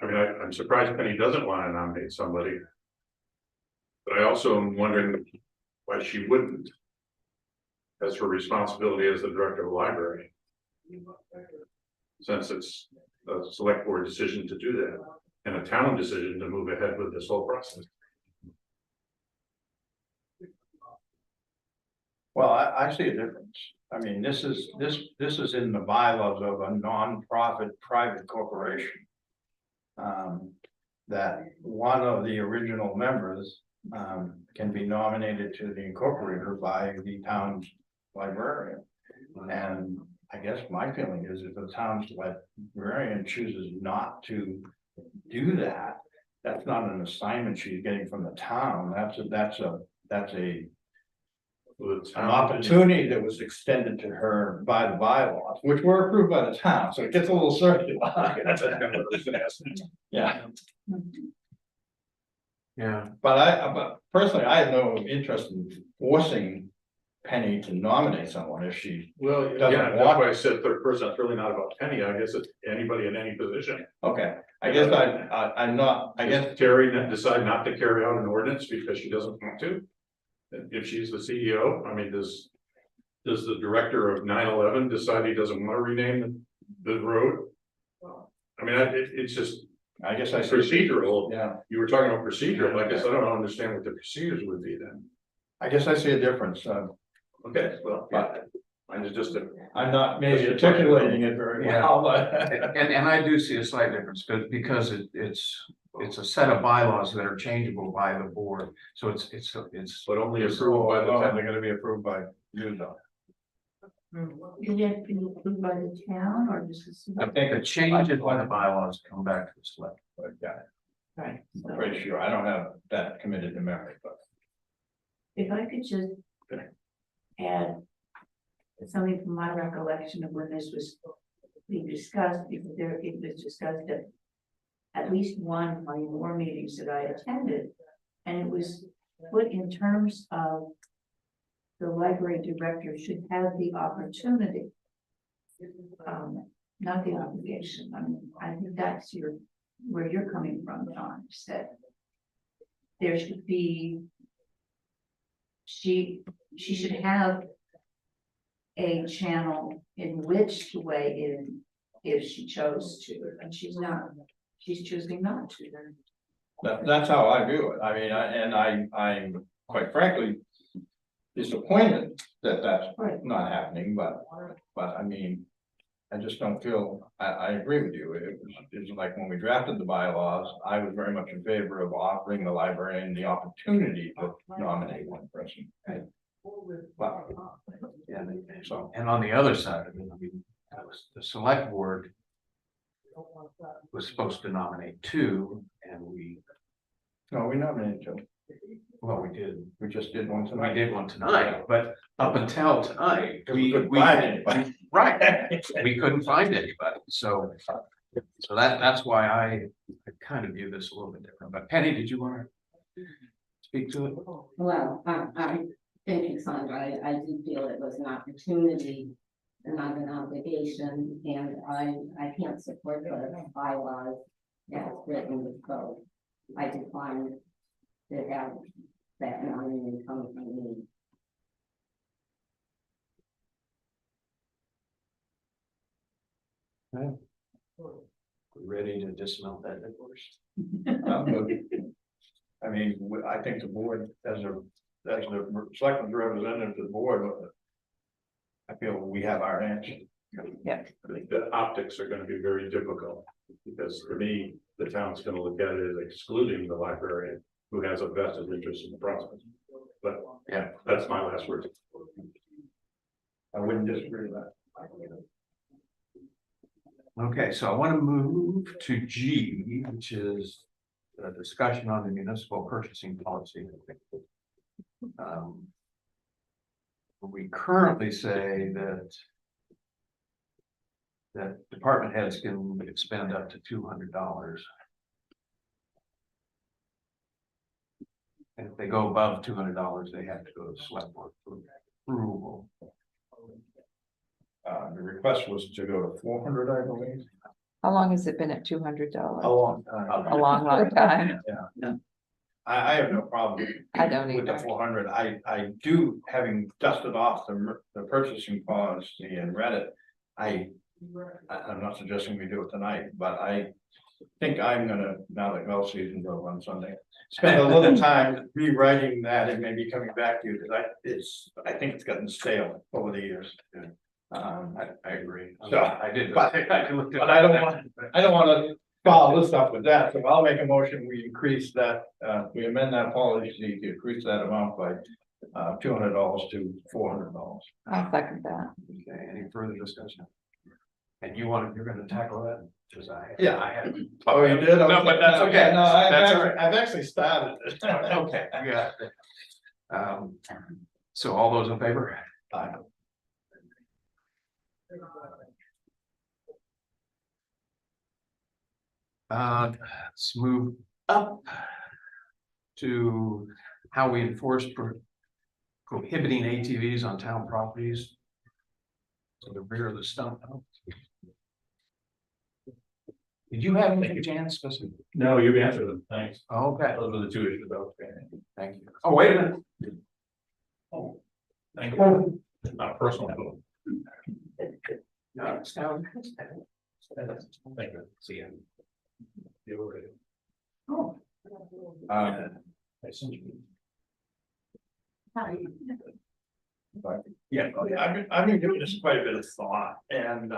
I mean, I'm surprised Penny doesn't want to nominate somebody. But I also am wondering why she wouldn't. That's her responsibility as the director of the library. Since it's a select board decision to do that, and a town decision to move ahead with this whole process. Well, I see a difference. I mean, this is in the bylaws of a nonprofit private corporation. That one of the original members, can be nominated to the incorporator by the town's librarian. And I guess my feeling is if the town's librarian chooses not to do that, that's not an assignment she's getting from the town. That's an opportunity that was extended to her by the bylaws, which were approved by the town, so it gets a little circular. Yeah, Yeah, but personally, I have no interest in forcing Penny to nominate someone if she, Well, Doesn't yeah, that's want- why I said third person, it's really not about Penny, I guess it's anybody in any position. okay, I guess I'm not, I guess, Does Terry decide not to carry out an ordinance because she doesn't want to? If she's the CEO, I mean, does the director of 9/11 decide he doesn't want to rename the road? I mean, it's just I guess I see, procedural. yeah, You were talking about procedural, I guess I don't understand what the procedures would be then. I guess I see a difference, Okay, well, but mine is just a. I'm not maybe articulating it very well, but. and I do see a slight difference, because it's a set of bylaws that are changeable by the board, so it's. But only approved by the town. They're gonna be approved by you though. Did it be approved by the town or just? I think The changes by the bylaws come back to the select. But yeah, Right. I'm pretty sure. I don't have that committed to memory, but. If I could just add something from my recollection of when this was being discussed, because it was discussed at least one of more meetings that I attended. And it was put in terms of the library director should have the opportunity. Not the obligation. I mean, I think that's where you're coming from, John, that there should be. She should have a channel in which to weigh in if she chose to, and she's choosing not to. That's how I view it. I mean, I'm quite frankly disappointed that that's Right. not happening, but I mean, I just don't feel, I agree with you. It was like when we drafted the bylaws, I was very much in favor of offering the librarian the opportunity to nominate one person. But, yeah, so, And on the other side of it, I mean, that was the select board was supposed to nominate two, and no, we nominated two. well, we did. We just did one We tonight. did one tonight, but up until tonight, We couldn't find anybody. right, we couldn't find anybody, so that's why I kind of view this a little bit different. But Penny, did you want to speak to it? Well, I thank you, Sandra. I do feel it was an opportunity and not an obligation, and I can't support the bylaws as written, so I decline to have that nominee come from me. Ready to dismount that divorce? I'm good. I mean, I think the board, as the selectmen's representative to the board, I feel we have our answer. Yeah. I think the optics are gonna be very difficult, because for me, the town's gonna look at it as excluding the librarian who has a vested interest in the process. But, yeah, that's my last word. I wouldn't disagree with that. Okay, so I want to move to G, which is a discussion on the municipal purchasing policy. We currently say that department heads can expend up to $200. And if they go above $200, they have to go to the select board for approval. request was to go to 400, I believe. How long has it been at $200? A long time. A long time. I have no problem I don't with the either. 400. I do, having dusted off the purchasing policy and read it. I'm not suggesting we do it tonight, but I think I'm gonna, now that golf season's over on Sunday, spend a little time rewriting that and maybe coming back to you, because I think it's gotten stale over the years. I agree. So, I did. but I don't wanna follow this up with that, so I'll make a motion, we increase that, we amend that policy to increase that amount by $200 to $400. I'll second that. Okay, any further discussion? And you're gonna tackle that? Cause Yeah. I had. Oh, you did? No, but that's okay. No, That's all right. I've actually started it. Okay, yeah. So all those in favor? Aye. Let's move up to how we enforce prohibiting ATVs on town properties. To the rear of the stump. Did you have any chance specific? No, you've answered them, thanks. Okay, Those are the two issues, okay. thank you. Oh, wait a minute. Oh, thank you. Not personal. No, it's down. Thank you. See you. You were ready. Oh. Uh, I sent you. Yeah, I've been giving this quite a bit of thought, and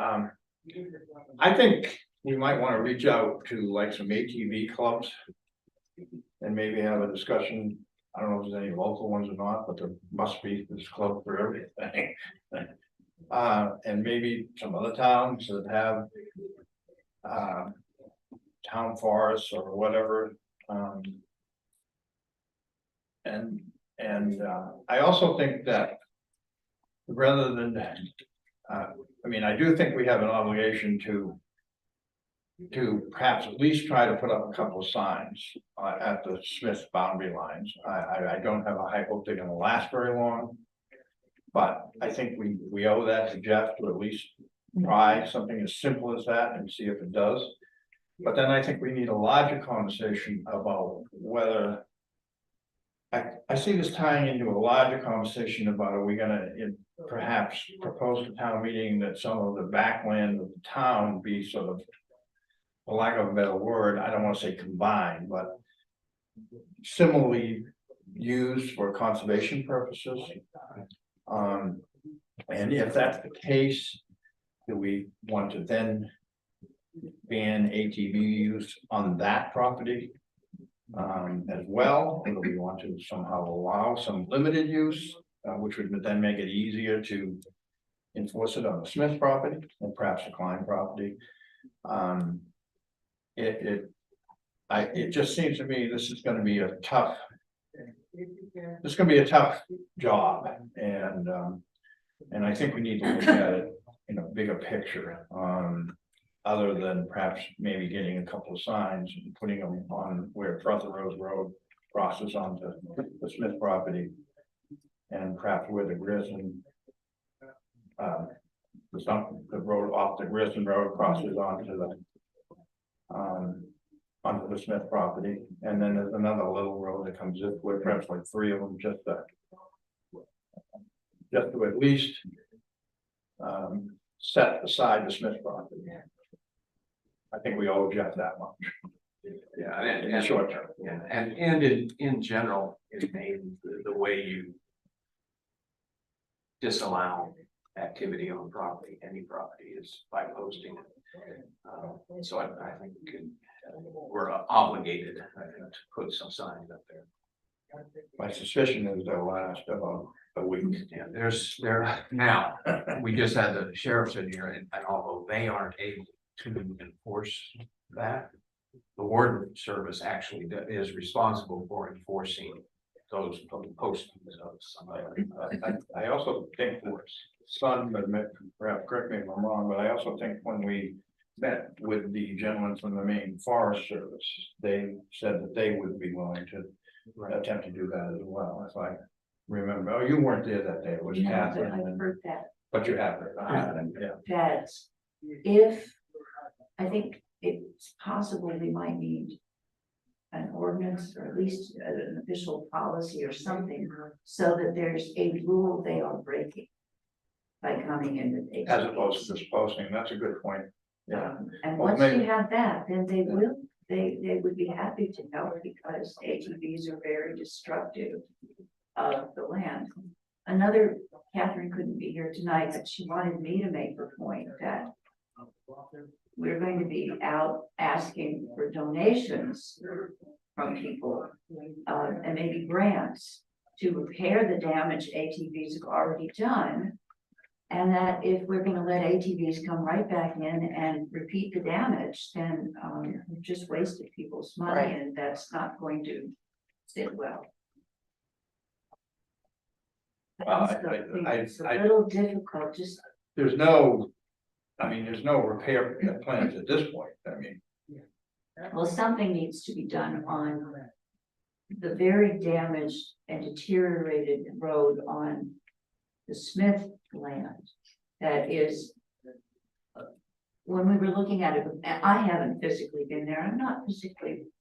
I think we might want to reach out to like some ATV clubs. And maybe have a discussion, I don't know if there's any local ones or not, but there must be, this club for everything. And maybe some other towns that have town forests or whatever. And I also think that rather than, I mean, I do think we have an obligation to perhaps at least try to put up a couple of signs at the Smith boundary lines. I don't have a high hope they're gonna last very long. But I think we owe that to Jeff to at least try something as simple as that and see if it does. But then I think we need a larger conversation about whether. I see this tying into a larger conversation about, are we gonna perhaps propose to town meeting that some of the backland of the town be sort of, for lack of a better word, I don't wanna say combined, but similarly used for conservation purposes. And if that's the case, do we want to then ban ATV use on that property? As well, or do we want to somehow allow some limited use, which would then make it easier to enforce it on the Smith property and perhaps the Klein property? It just seems to me this is gonna be a tough. This is gonna be a tough job, and I think we need to look at it in a bigger picture. Other than perhaps maybe getting a couple of signs and putting them on where Rose Road crosses onto the Smith property. And perhaps where the Grissom. The road off the Grissom Road crosses onto the Smith property. And then there's another little road that comes this way, perhaps like 3 of them, just to at least. Set aside the Smith property. I think we owe Jeff that much. Yeah, In the short term. Yeah, and in general, the way you disallow activity on property, any property, is by posting it. So I think we're obligated, I think, to put some signs up there. My suspicion is they'll last about a week. Yeah, now, we just had the sheriffs in here, and although they aren't able to enforce that, the warden service actually is responsible for enforcing those postings of somebody. I also think son, but perhaps correct me if I'm wrong, but I also think when we met with the gentleman from the Maine Forest Service, they said that they would be willing to attempt to do that as well. If I remember. Oh, you weren't there that day. It was You know, but Catherine. I've and- heard that. But you have it. Yeah. That if, I think it's possible we might need an ordinance or at least an official policy or something, so that there's a rule they are breaking by coming in with ATVs. As opposed to just posting. That's a good point. Yeah. And Well, once maybe- you have that, then they will, they would be happy to help because ATVs are very destructive of the land. Another, Catherine couldn't be here tonight, but she wanted me to make the point that we're going to be out asking for donations from people, and maybe grants to repair the damage ATVs have already done. And that if we're gonna let ATVs come right back in and repeat the damage, then, we've just wasted people's money, Right. and that's not going to sit well. Well, I also think it's a I- little difficult, just There's no, I mean, there's no repair plans at this point. I mean, well, something needs to be done on the very damaged and deteriorated road on the Smith land. That is, when we were looking at it, and I haven't physically been there,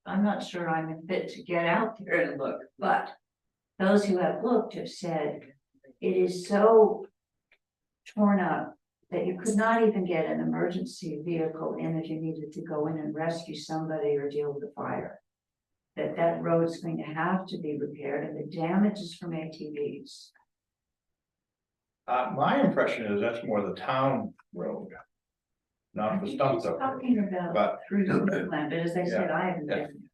I'm not sure I'm fit to get out there and look, but those who have looked have said it is so torn up that you could not even get an emergency vehicle in if you needed to go in and rescue somebody or deal with a fire. That road's going to have to be repaired, and the damage is from ATVs. my impression is that's more the town road. I Not the think stump he's though. talking about but- through the land, but as I said, I haven't Yeah. been.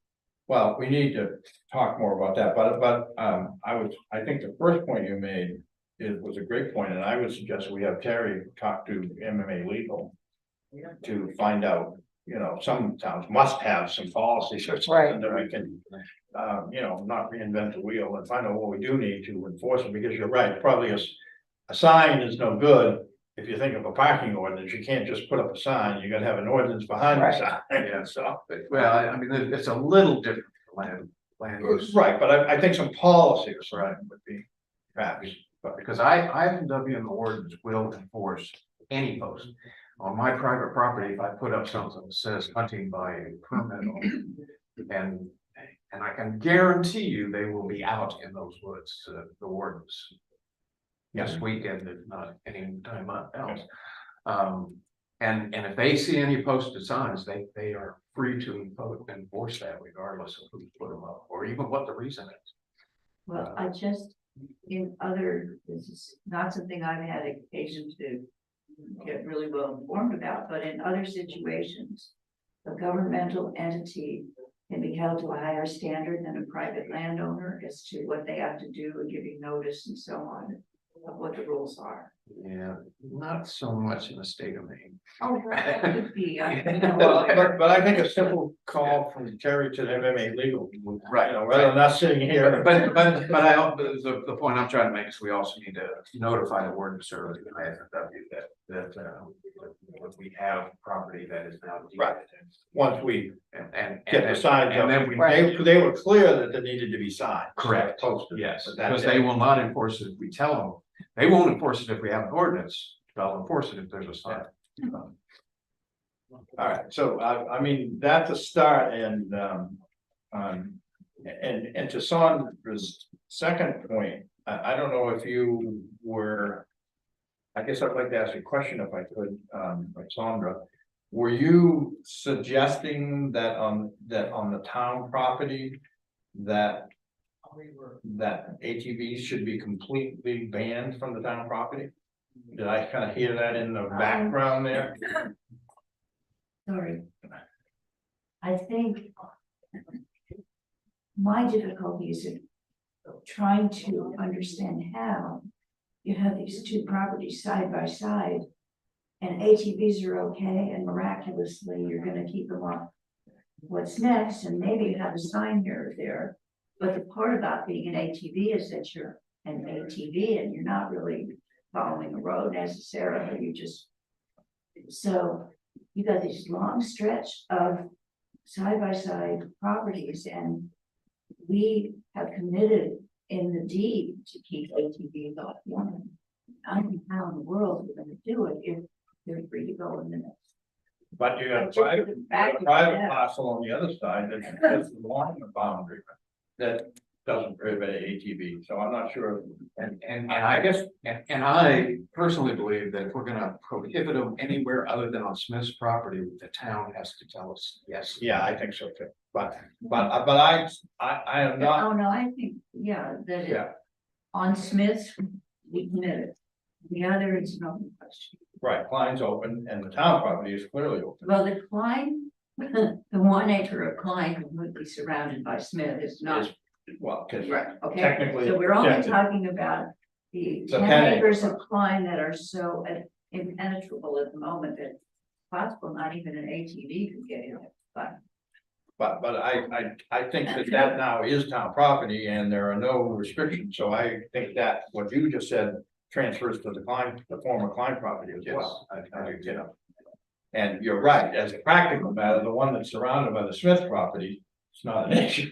Well, we need to talk more about that, but I think the first point you made. It was a great point, and I would suggest we have Terry talk to MMA Legal. To find out, some towns must have some policies or something that we can. Not reinvent the wheel and find out what we do need to enforce it, because you're right, probably a sign is no good. If you think of a parking ordinance, you can't just put up a sign, you gotta have an ordinance behind the Right. sign, Yeah. so. Well, I mean, it's a little different for land use. Right, but I think some policies, right, would be perhaps. But because IFW and the ordinance will enforce any post. On my private property, if I put up something that says hunting by permit, and I can guarantee you they will be out in those woods, the wardens. This weekend, if not any time else. And if they see any posted signs, they are free to enforce that regardless of who put them up, or even what the reason is. Well, this is not something I've had occasion to get really well informed about, but in other situations, a governmental entity can be held to a higher standard than a private landowner as to what they have to do and giving notice and so on of what the rules are. Yeah, not so much in the state of Maine. Oh, that could be, But I think a simple call from Terry to the MMA Legal. Right. Rather than us sitting here. But the point I'm trying to make is we also need to notify the warden service that we have property that is now. Right. Once we And get the signs up, and then we. they were clear that there needed to be signs. Correct. Posted. Yes, But that's because they it. will not enforce it if we tell them. They won't enforce it if we have an ordinance. They'll enforce it if there's a sign. All right, so I mean, that's a start and to Sandra's second point, I don't know if you were. I guess I'd like to ask you a question if I could, Sandra. Were you suggesting that on the town property that ATVs should be completely banned from the town property? Did I kind of hear that in the background there? sorry. I think my difficulty is in trying to understand how you have these two properties side by side and ATVs are okay and miraculously you're gonna keep them off. What's next? And maybe you have a sign here or there, but the part about being an ATV is that you're an ATV and you're not really following a road necessarily, you just. So you got this long stretch of side by side properties and we have committed in the deed to keep ATVs off line. I don't know how in the world we're gonna do it if they're free to go in the next. But you got Just for the fact a that private that- parcel on the other side that's along the boundary. That doesn't prohibit ATV, so I'm not sure. And I guess, and I personally believe that if we're gonna prohibit them anywhere other than on Smith's property, the town has to tell us, yes. Yeah, I think so too, but I am not, Oh, no, I think, yeah, that it, yeah, on Smith's, we commit it. The other is no question. right, Klein's open and the town property is clearly open. Well, the Klein, the 1 acre of Klein completely surrounded by Smith is not. Well, because Right, okay, technically so we're only protected. talking about the It's a 10 10 acres acre. of Klein that are so impenetrable at the moment that possible not even an ATV could get in it, but. But I think that now is town property and there are no restrictions, so I think that what you just said transfers to the former Klein property as well. You know. And you're right, as a practical matter, the one that's surrounded by the Smith property, it's not an issue.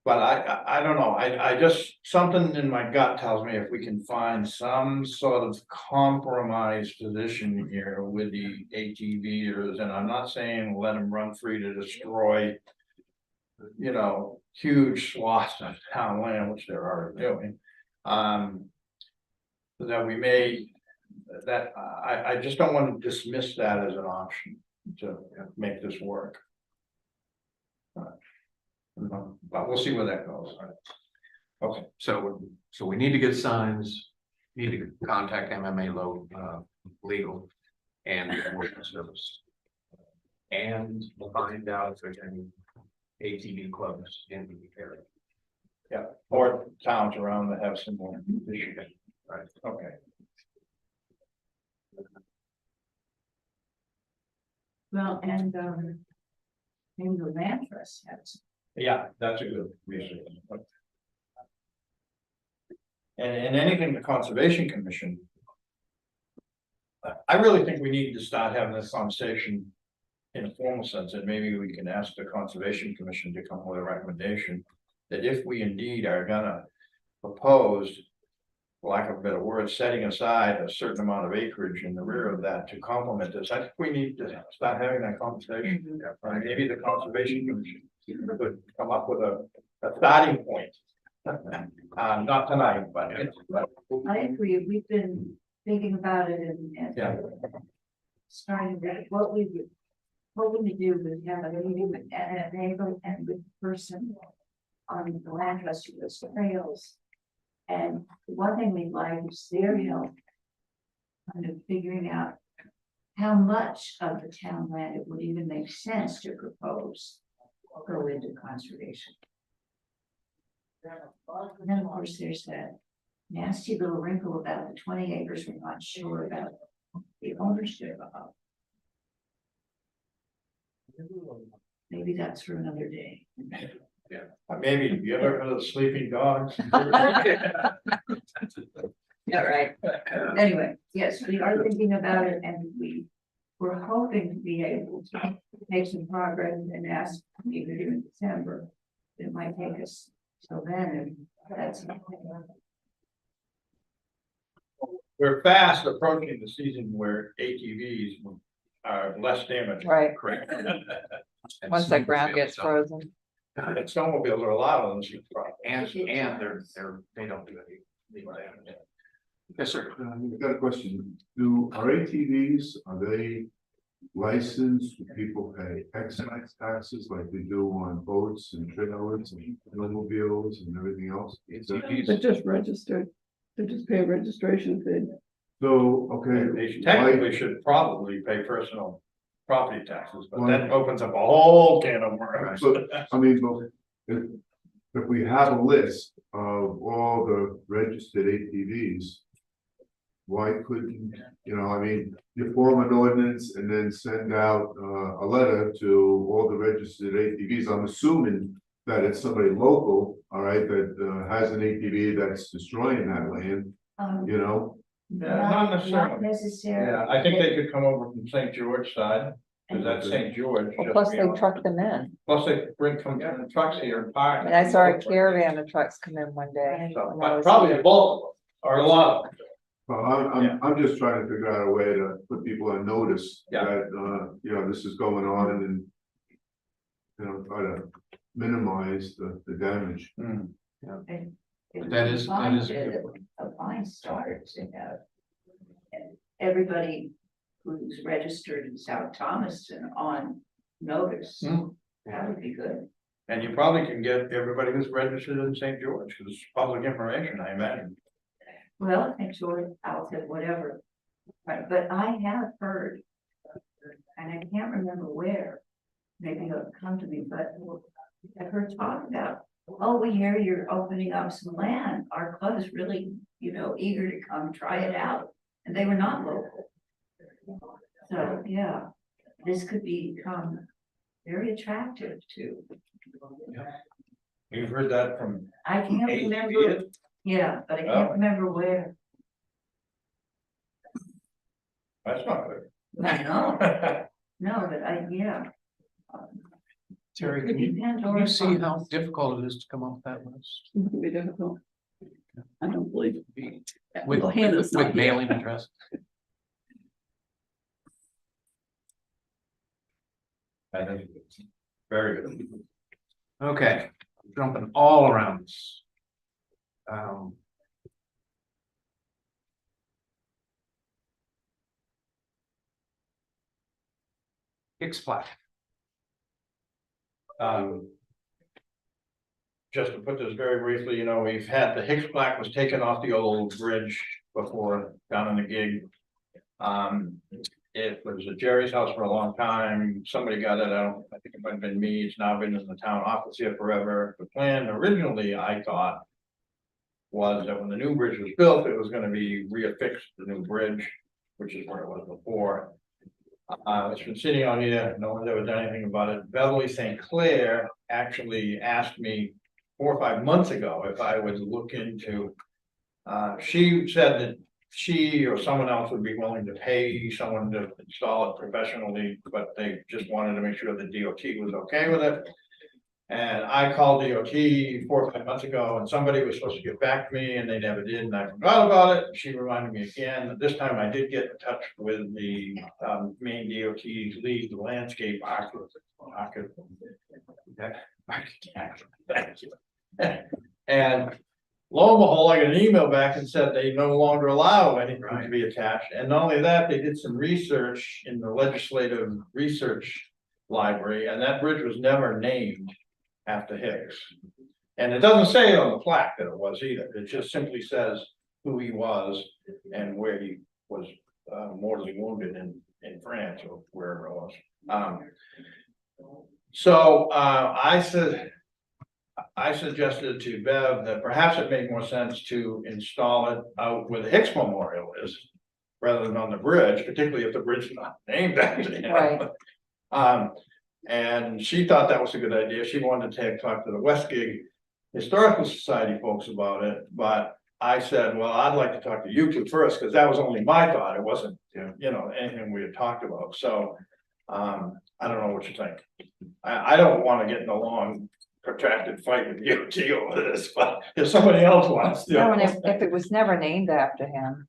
But I don't know, I just, something in my gut tells me if we can find some sort of compromise position here with the ATVers, and I'm not saying let them run free to destroy. You know, huge swaths of town land, which they're already doing. That we may, that I just don't want to dismiss that as an option to make this work. But we'll see where that goes. Okay, So we need to get signs, need to contact MMA legal and the Working Service. And we'll find out if there's any ATV clubs in the area. yeah, or towns around that have some more issues. Right. Okay, Well, and, maybe the land trust has. yeah, that's a good reason. And anything the Conservation Commission. I really think we need to start having this conversation in a formal sense, and maybe we can ask the Conservation Commission to come with a recommendation. That if we indeed are gonna propose, for lack of a better word, setting aside a certain amount of acreage in the rear of that to complement this, I think we need to start having that conversation. Maybe the Conservation Commission could come up with a starting point. Not tonight, but. I agree, we've been thinking about it and. Yeah. Starting with what we would, hoping to do is have a meeting with a neighbor and with the person on the land trust with the trails. And one thing we'd like is their help kind of figuring out how much of the town land it would even make sense to propose or go into conservation. And then, of course, there's that nasty little wrinkle about the 20 acres we're not sure about the ownership of. Maybe that's for another day. Maybe, have you ever heard of the sleeping dogs? Yeah, right. Anyway, yes, we are thinking about it and we're hoping to be able to make some progress and ask maybe in December. It might take us till then, and that's. We're fast approaching the season where ATVs are less damaging. Right, Correct. once that ground gets frozen. And snowmobiles are allowed on the street. And they don't do any legal damage. Yes, sir. I've got a question. Are ATVs, are they licensed? Do people pay excise taxes like they do on boats and trailers and automobiles and everything else? They're just registered, they just pay a registration fee. So, okay. They technically should probably pay personal property taxes, but that opens up a whole can of worms. So, I mean, but if we have a list of all the registered ATVs, why couldn't, I mean, you form an ordinance and then send out a letter to all the registered ATVs? I'm assuming that it's somebody local, all right, that has an ATV that's destroying that land, you know? Yeah, not necessarily. Not necessarily. Yeah, I think they could come over from St. George side. Cause that's St. George. Well, just plus they beyond. truck them in. Plus they come down the trucks here and park. I mean, I saw a caravan of trucks come in one day. So, when I but was probably here. the bulk of them, or a lot of them. Well, I'm just trying to figure out a way to put people on notice Yeah. that, you know, this is going on and. You know, try to minimize the damage. Hmm. That is a fine start to have. Everybody who's registered in South Thomaston on notice, Hmm. that would be good. And you probably can get everybody who's registered in St. George, because it's public information, I imagine. Well, I'm sure I'll say whatever, but I have heard. And I can't remember where, maybe it'll come to me, but I've heard talk about, oh, we hear you're opening up some land, our club is really, eager to come try it out, and they were not local. So, yeah, this could become very attractive to, You've heard that from I can't Hey, remember, Ed? yeah, but I Oh. can't remember where. That's not good. I know, no, but yeah. Terry, Could can be you Pandora's see box. how difficult it is to come up with that list? It would be difficult. I don't believe. With, Well, Hannah's with not here. mailing address? I think it's very good. Okay, jumping all around this. X-Plat. Just to put this very briefly, we've had the Hicks plaque was taken off the old bridge before down in the gig. It was at Jerry's house for a long time. Somebody got it out. I think it might have been me. It's now been in the town office here forever. The plan originally, I thought, was that when the new bridge was built, it was gonna be reaffixed, the new bridge, which is where it was before. It's been sitting on here, no one's ever done anything about it. Beverly St. Clair actually asked me 4 or 5 months ago if I would look into. She said that she or someone else would be willing to pay someone to install it professionally, but they just wanted to make sure the DOT was okay with it. And I called DOT 4 or 5 months ago, and somebody was supposed to get back to me, and they never did, and I forgot about it. She reminded me again. This time I did get in touch with the main DOT's lead, the landscape architect. Thank you. And lo and behold, I got an email back and said they no longer allow anything to be attached. And not only that, they did some research in the legislative research library, and that bridge was never named after Hicks. And it doesn't say it on the plaque that it was either. It just simply says who he was and where he was mortally wounded in France or wherever it was. I suggested to Bev that perhaps it made more sense to install it out where the Hicks Memorial is, rather than on the bridge, particularly if the bridge is not named after him. Right. And she thought that was a good idea. She wanted to talk to the Westgate Historical Society folks about it, but I said, well, I'd like to talk to you two first, because that was only my thought. It wasn't, anything we had talked about. So I don't know what you think. I don't want to get in a long protracted fight with DOT over this, but if somebody else wants to. No, and if it was never named after him,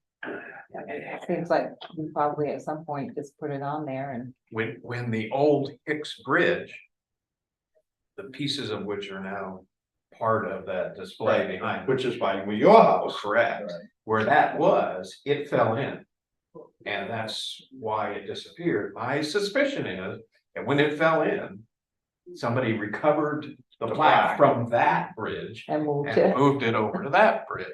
it seems like we probably at some point just put it on there and. When the old Hicks Bridge, the pieces of which are now part of that display behind. Which is by your house. Correct. Right. Where that was, it fell in. And that's why it disappeared. My suspicion is that when it fell in, somebody recovered the plaque from that bridge And moved and it. moved it over to that bridge.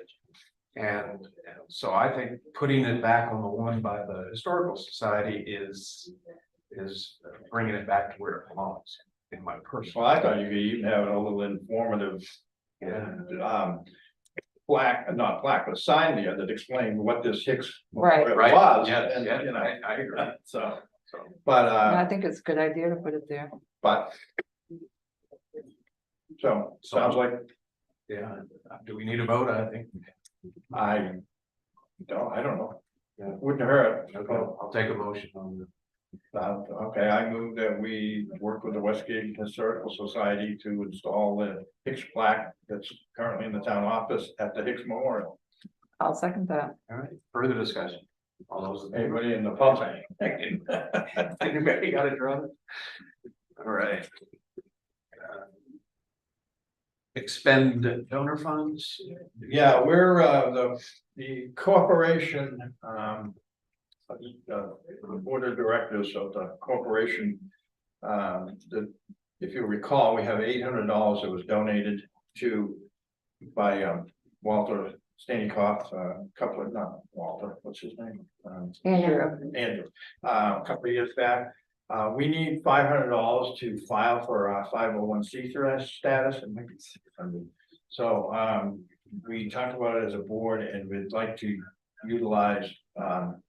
And so I think putting it back on the one by the Historical Society is bringing it back to where it belongs, in my personal. Well, I thought you could even have a little informative plaque, not plaque, but sign there that explained what this Hicks Right. was. Yeah, and, yeah, you know, I agree. But No, I think it's a good idea to put it there. So sounds like Yeah, do we need a vote? I think. I don't know. Wouldn't hurt. Okay, I'll take a motion on Okay, I move that we work with the Westgate Historical Society to install the Hicks plaque that's currently in the town office at the Hicks Memorial. I'll second that. All right, further discussion. All those in favor? Anybody in the public? Anybody got it drawn? All right. Expend donor funds. Yeah, we're, the corporation, the board of directors of the corporation. If you recall, we have $800 that was donated to by Walter Stanikoff, a couple of, not Walter, what's his name? Andrew, a couple of years back. We need $500 to file for our 501c3 status and maybe 600. So we talked about it as a board and we'd like to utilize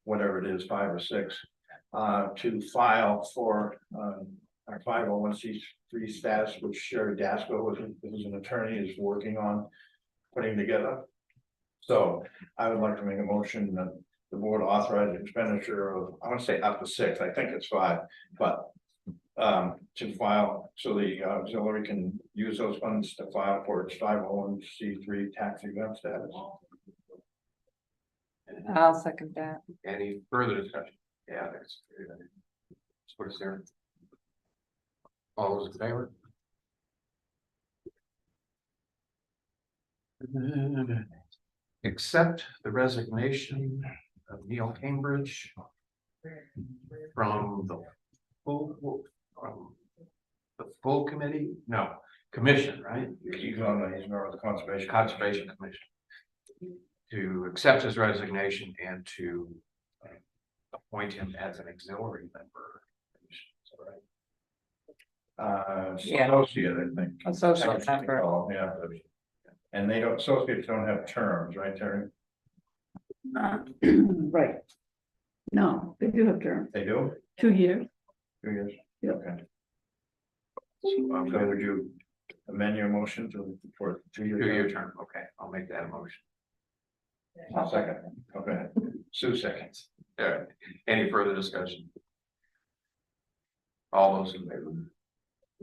whatever it is, 5 or 6, to file for our 501c3 status, which Sherry Dasco, who's an attorney, is working on putting together. So I would like to make a motion that the board authorize expenditure of, I want to say up to 6, I think it's 5, but to file, so the auxiliary can use those funds to file for its 501c3 tax exempt status. I'll second that. Any further discussion? Yeah, there's. What's there? All those in favor? Accept the resignation of Neil Cambridge from the full committee? No, commission, right? He's on the Conservation Commission. To accept his resignation and to appoint him as an auxiliary member. Is that right? Yeah. Associate, I think. Associate member. Oh, yeah. And they don't, associates don't have terms, right, Terry? Right. No, they do have terms, They do? 2 years. 2 years? Yep. Okay. So would you amend your motion for 2 year? 2-year term, okay, I'll make that a motion. I'll second. Okay, Sue seconds. All right, any further discussion? All those in favor?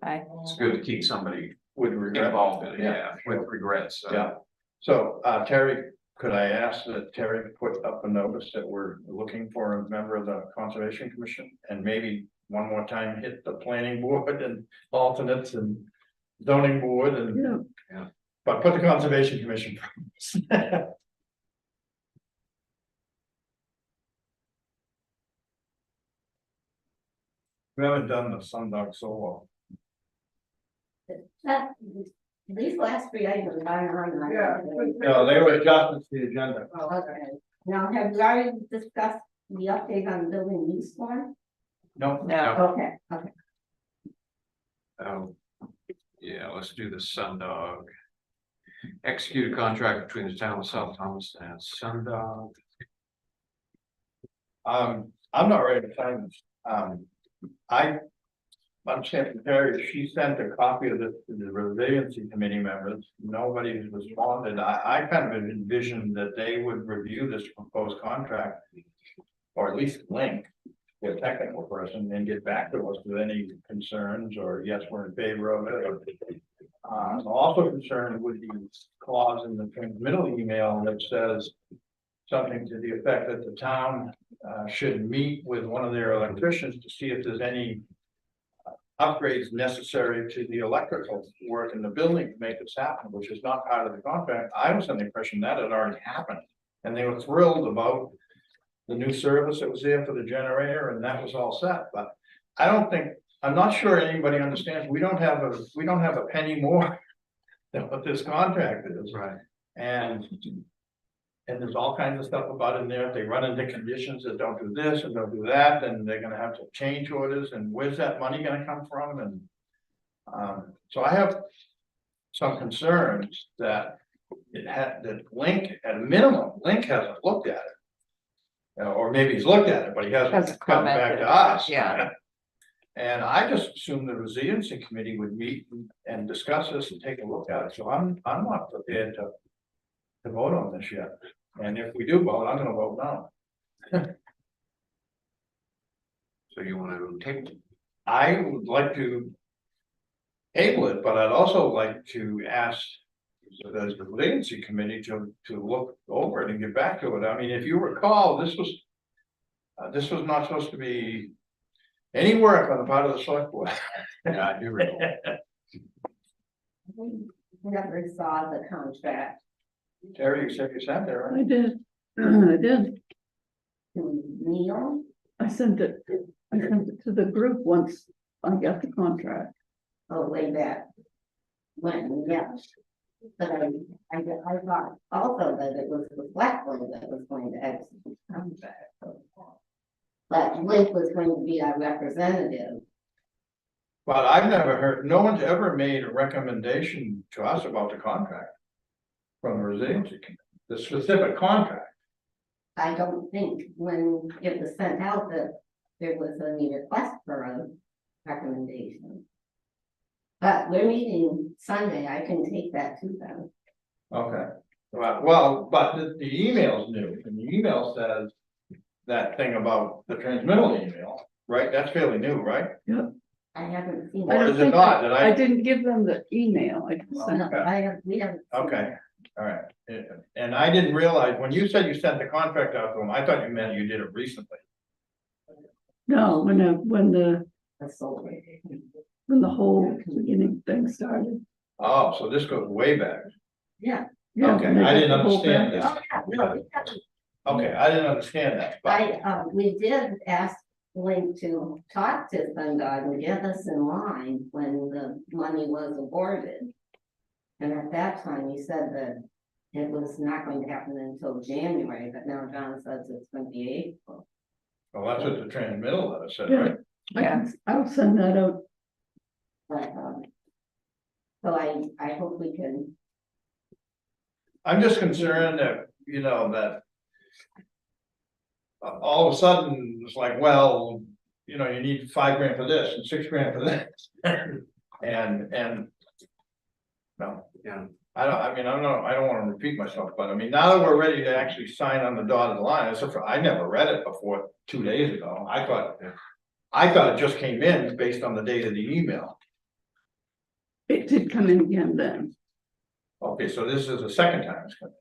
Aye. It's good to keep somebody With regret. involved in it, Yeah. yeah, with regrets. Yeah. So, Terry, could I ask that Terry put up a notice that we're looking for a member of the Conservation Commission? And maybe one more time hit the planning board and alternates and zoning board and. Yeah. But put the Conservation Commission first. We haven't done the Sundog Solo. These last 3 items are on. No, they were adjustments to the agenda. Okay. Now, have you already discussed the update on the building lease form? No, No, Okay. Yeah, let's do the Sundog. Execute a contract between the town of South Thomas and Sundog. I'm not ready to sign this. I'm saying, Terry, she sent a copy of this to the resiliency committee members. Nobody's responded. I kind of envisioned that they would review this proposed contract. Or at least link to a technical person and get back to us with any concerns or yes, we're in favor of it. I'm also concerned with the clause in the transmittal email that says something to the effect that the town should meet with one of their electricians to see if there's any upgrades necessary to the electrical work in the building to make this happen, which is not part of the contract. I was under the impression that had already happened. And they were thrilled about the new service that was there for the generator and that was all set, but I'm not sure anybody understands, we don't have a penny more than what this contract is. Right. And there's all kinds of stuff about in there, if they run into conditions that don't do this and don't do that, then they're gonna have to change orders, and where's that money gonna come from, and. So I have some concerns that that Link, at a minimum, Link hasn't looked at it. Or maybe he's looked at it, but he hasn't Hasn't come back commented, to us. yeah. And I just assumed the resiliency committee would meet and discuss this and take a look at it, so I'm not prepared to vote on this yet. And if we do vote, I'm gonna vote no. So you want to table? I would like to table it, but I'd also like to ask the resiliency committee to look over it and get back to it. I mean, if you recall, this was not supposed to be any work on the part of the select board. Yeah, I do recall. Never saw the contract. Terry, you said you sat there, right? I did, I did. To Neil, I sent it to the group once I got the contract. way back. When, yes. But I thought also that it was the Blackboard that was going to execute the contract. But Link was going to be our representative. But I've never heard, no one's ever made a recommendation to us about the contract. From the resiliency committee, the specific contract. I don't think when it was sent out that there was any request for a recommendation. But we're meeting Sunday, I can take that to them. Okay, well, but the email's new, and the email says that thing about the transmittal email, right? That's fairly new, right? I haven't seen. Or I don't is it think not? Did I didn't give them the email, I just sent it. We haven't. seen Okay, it. all right. And I didn't realize, when you said you sent the contract out to them, I thought you meant you did it recently. No, when the That's so. whole beginning thing started. Oh, so this goes way back. Yeah. Yeah, Okay, when they I got didn't the whole understand package. that. Oh, yeah, no, we haven't. Okay, I didn't understand that, but, we did ask Link to talk to Sundog and get us in line when the money was awarded. And at that time, he said that it was not going to happen until January, but now John says it's going to be April. well, that's what the transmittal letter said, Yeah. right? I'll send that out. But, so I hope we can, I'm just concerned that, you know, that. All of a sudden, it's like, well, you know, you need $5 grand for this and $6 grand for this. And. No, Yeah. I don't wanna repeat myself, but I mean, now that we're ready to actually sign on the dotted line, I never read it before 2 days ago. I thought it just came in based on the date of the email. It did come in again then. Okay, so this is the second time it's coming.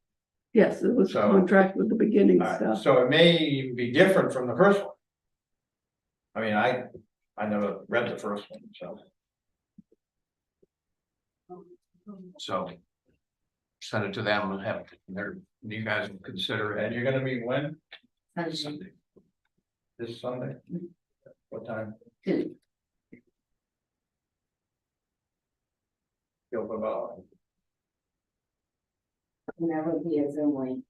Yes, it was a So- contract with the beginning All right, stuff. so it may even be different from the first one. I mean, I never read the first one, so. So send it to them and have you guys consider it. And you're gonna meet when? Sunday. This Sunday? What time? to, Feel about. never be a Zoom link.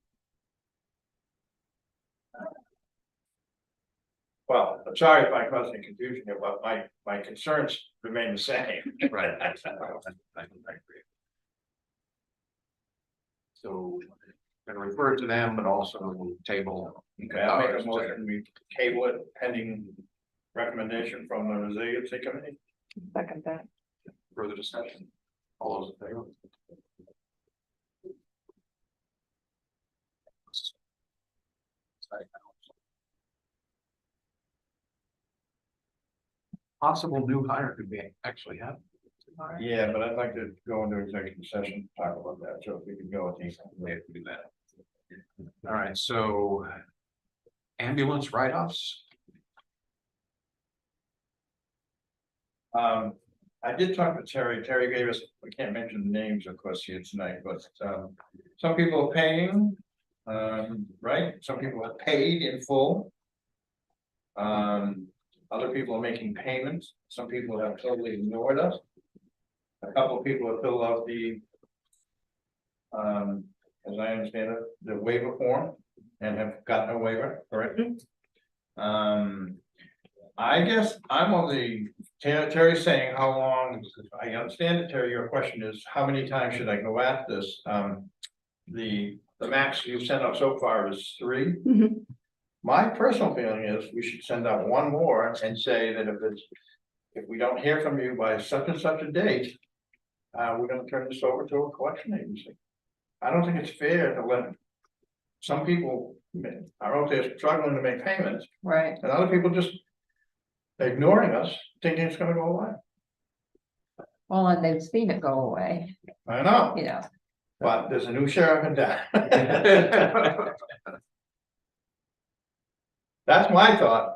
Well, I'm sorry if I caused any confusion here, but my concerns remain the same. Right. I agree. So, gonna refer to them, but also table. Okay, I'll make a motion, we table it pending recommendation from the resiliency committee. Second that. Further discussion. All those in favor? Possible new hire could be actually happen. Yeah, but I'd like to go into executive session, talk about that, so if we can go with these. We have to do that. All right, so ambulance write-offs. I did talk to Terry. Terry gave us, we can't mention the names, of course, here tonight, but some people are paying, right? Some people have paid in full. Other people are making payments. Some people have totally ignored us. A couple of people have filled out the, as I understand it, the waiver form and have gotten a waiver, correct? I guess I'm on the, Terry's saying how long, I understand it, Terry, your question is, how many times should I go at this? The max you've sent out so far is 3. Mhm. My personal feeling is we should send out one more and say that if we don't hear from you by such and such a date, we're gonna turn this over to a collection agency. I don't think it's fair to let some people are out there struggling to make payments Right. and other people just ignoring us, thinking it's gonna go away. Well, and they've seen it go away, I know, you know. but there's a new sheriff in town. That's my thought.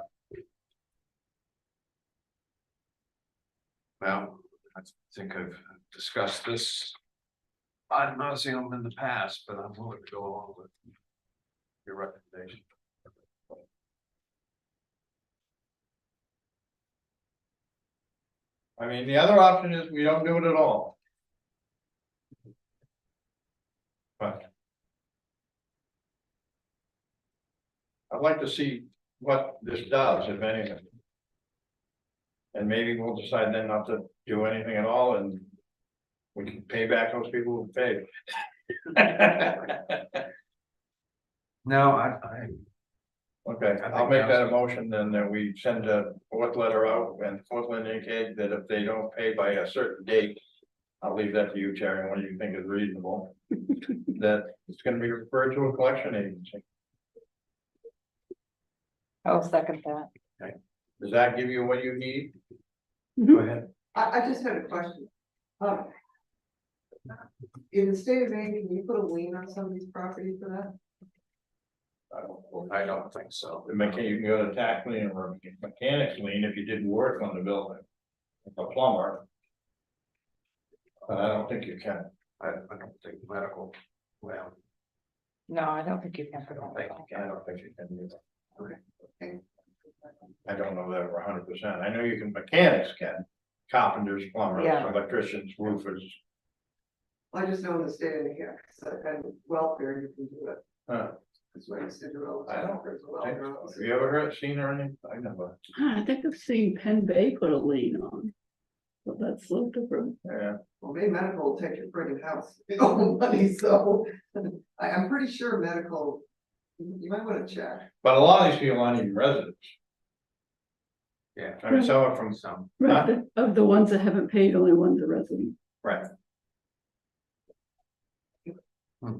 Well, I think I've discussed this ad nauseum in the past, but I'm willing to go along with your recommendation. I mean, the other option is we don't do it at all. But I'd like to see what this does, if anything. And maybe we'll decide then not to do anything at all and we can pay back those people who paid. No, I Okay, I I'll think make that that's- a motion then that we send a fourth letter out and fourth letter indicate that if they don't pay by a certain date. I'll leave that to you, Terry, what you think is reasonable. That it's gonna be referred to a collection agency. I'll second that. Does that give you what you need? go ahead. I just had a question. In the state of Maine, can you put a lien on somebody's property for that? I don't think so. The mechanic, you can go to tax lien or mechanics lien if you did work on the building. A plumber. But I don't think you can. I don't think medical, well, No, I don't think you can. I don't think you I can. don't think you can either. I don't know that for 100%. I know you can, mechanics can, carpenters, plumbers, Yeah. electricians, roofers. I just know in the state of New York, so and welfare, you can do it. Huh. That's what I used to do all the I time. don't There's a welfare office. Have you ever heard, seen or anything? I never, I think I've seen Penn Bay put a lien on. But that's so different. yeah. Well, Maine Medical will take your friggin' house, all money, so I'm pretty sure medical, you might wanna check. But a lot of these people aren't even residents. Yeah. I mean, some are from, Some, Right, of the ones that haven't paid, only one's a resident. right,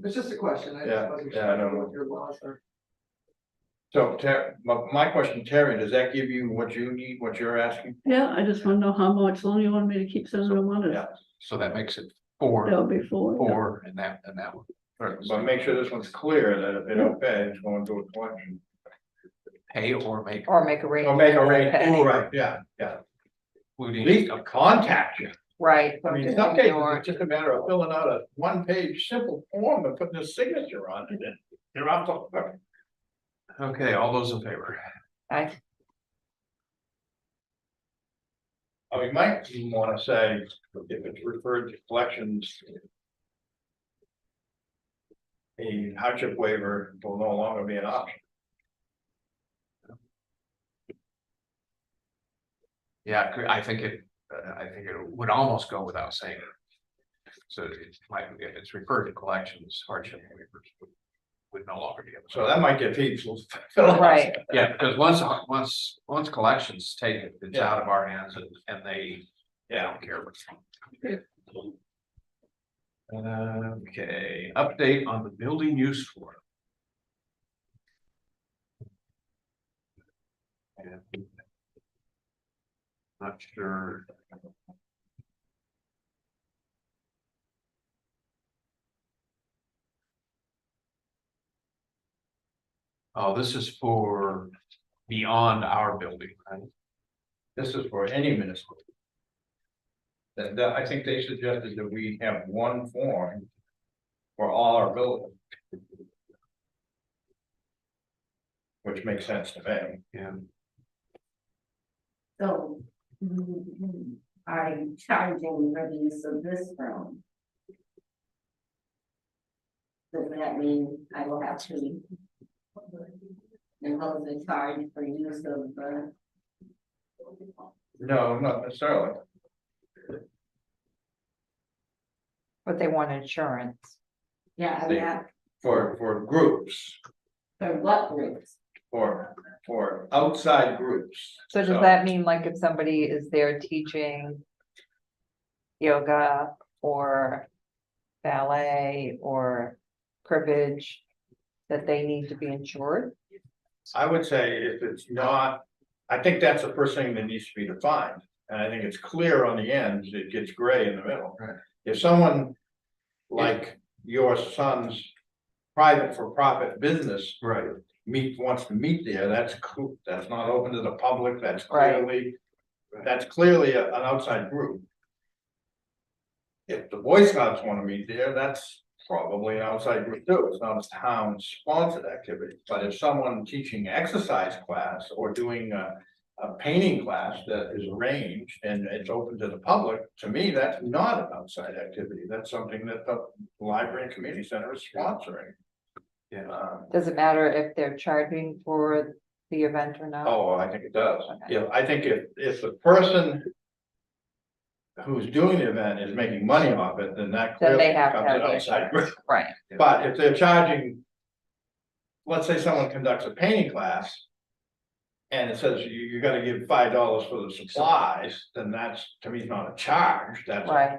It's just a question. I Yeah, just wasn't yeah, I sure know. what your laws are. so my question, Terry, does that give you what you need, what you're asking? Yeah, I just wanna know how much longer you want me to keep sending them on it. Yeah. so that makes it four, That'll be four. and that one. But make sure this one's clear that if they don't pay, it's going to a collection. Pay or make, Or make a rate. Or make a rate, Pay. right, yeah, yeah. At including. least they'll contact you. Right. I mean, in some cases, it's just a matter of filling out a one-page simple form and putting a signature on it, and you're out the hook. Okay, all those in favor? I, We might even wanna say, if it's referred to collections. A hardship waiver will no longer be an option. Yeah, I think it would almost go without saying. So it might, if it's referred to collections, hardship waivers would no longer be able to. So that might get people. to fill out. right, Yeah, because once collections take it, it's out of our hands and they don't care. Okay, update on the building use form. And not sure. Oh, this is for beyond our building, right? This is for any municipal. I think they suggested that we have one form. For all our buildings. Which makes sense to me. Yeah. So, are you charging for the use of this room? Does that mean I will have to impose a charge for use of the? No, not necessarily. but they want insurance. Yeah, I mean, For groups, for what groups? for outside groups. So does that mean like if somebody is there teaching yoga or ballet or cribbage, that they need to be insured? I would say if it's not I think that's the first thing that needs to be defined, and I think it's clear on the ends, it gets gray in the middle. Right. If someone like your son's private for-profit business Right. wants to meet there, that's cool, that's not open to the public, that's Right. clearly, an outside group. If the Boy Scouts wanna meet there, that's probably an outside group too, it's not a town sponsored activity, but if someone teaching exercise class or doing a painting class that is arranged and it's open to the public, to me, that's not an outside activity, that's something that the library and community center is sponsoring. Yeah. Does it matter if they're charging for the event or not? Oh, I think it does. Okay. Yeah, I think if the person who's doing the event is making money off it, then that Then clearly they have to becomes have an the outside group. insurance, right? But if they're charging, let's say someone conducts a painting class. And it says you gotta give $5 for the supplies, then that's, to me, not a charge, that's. Right.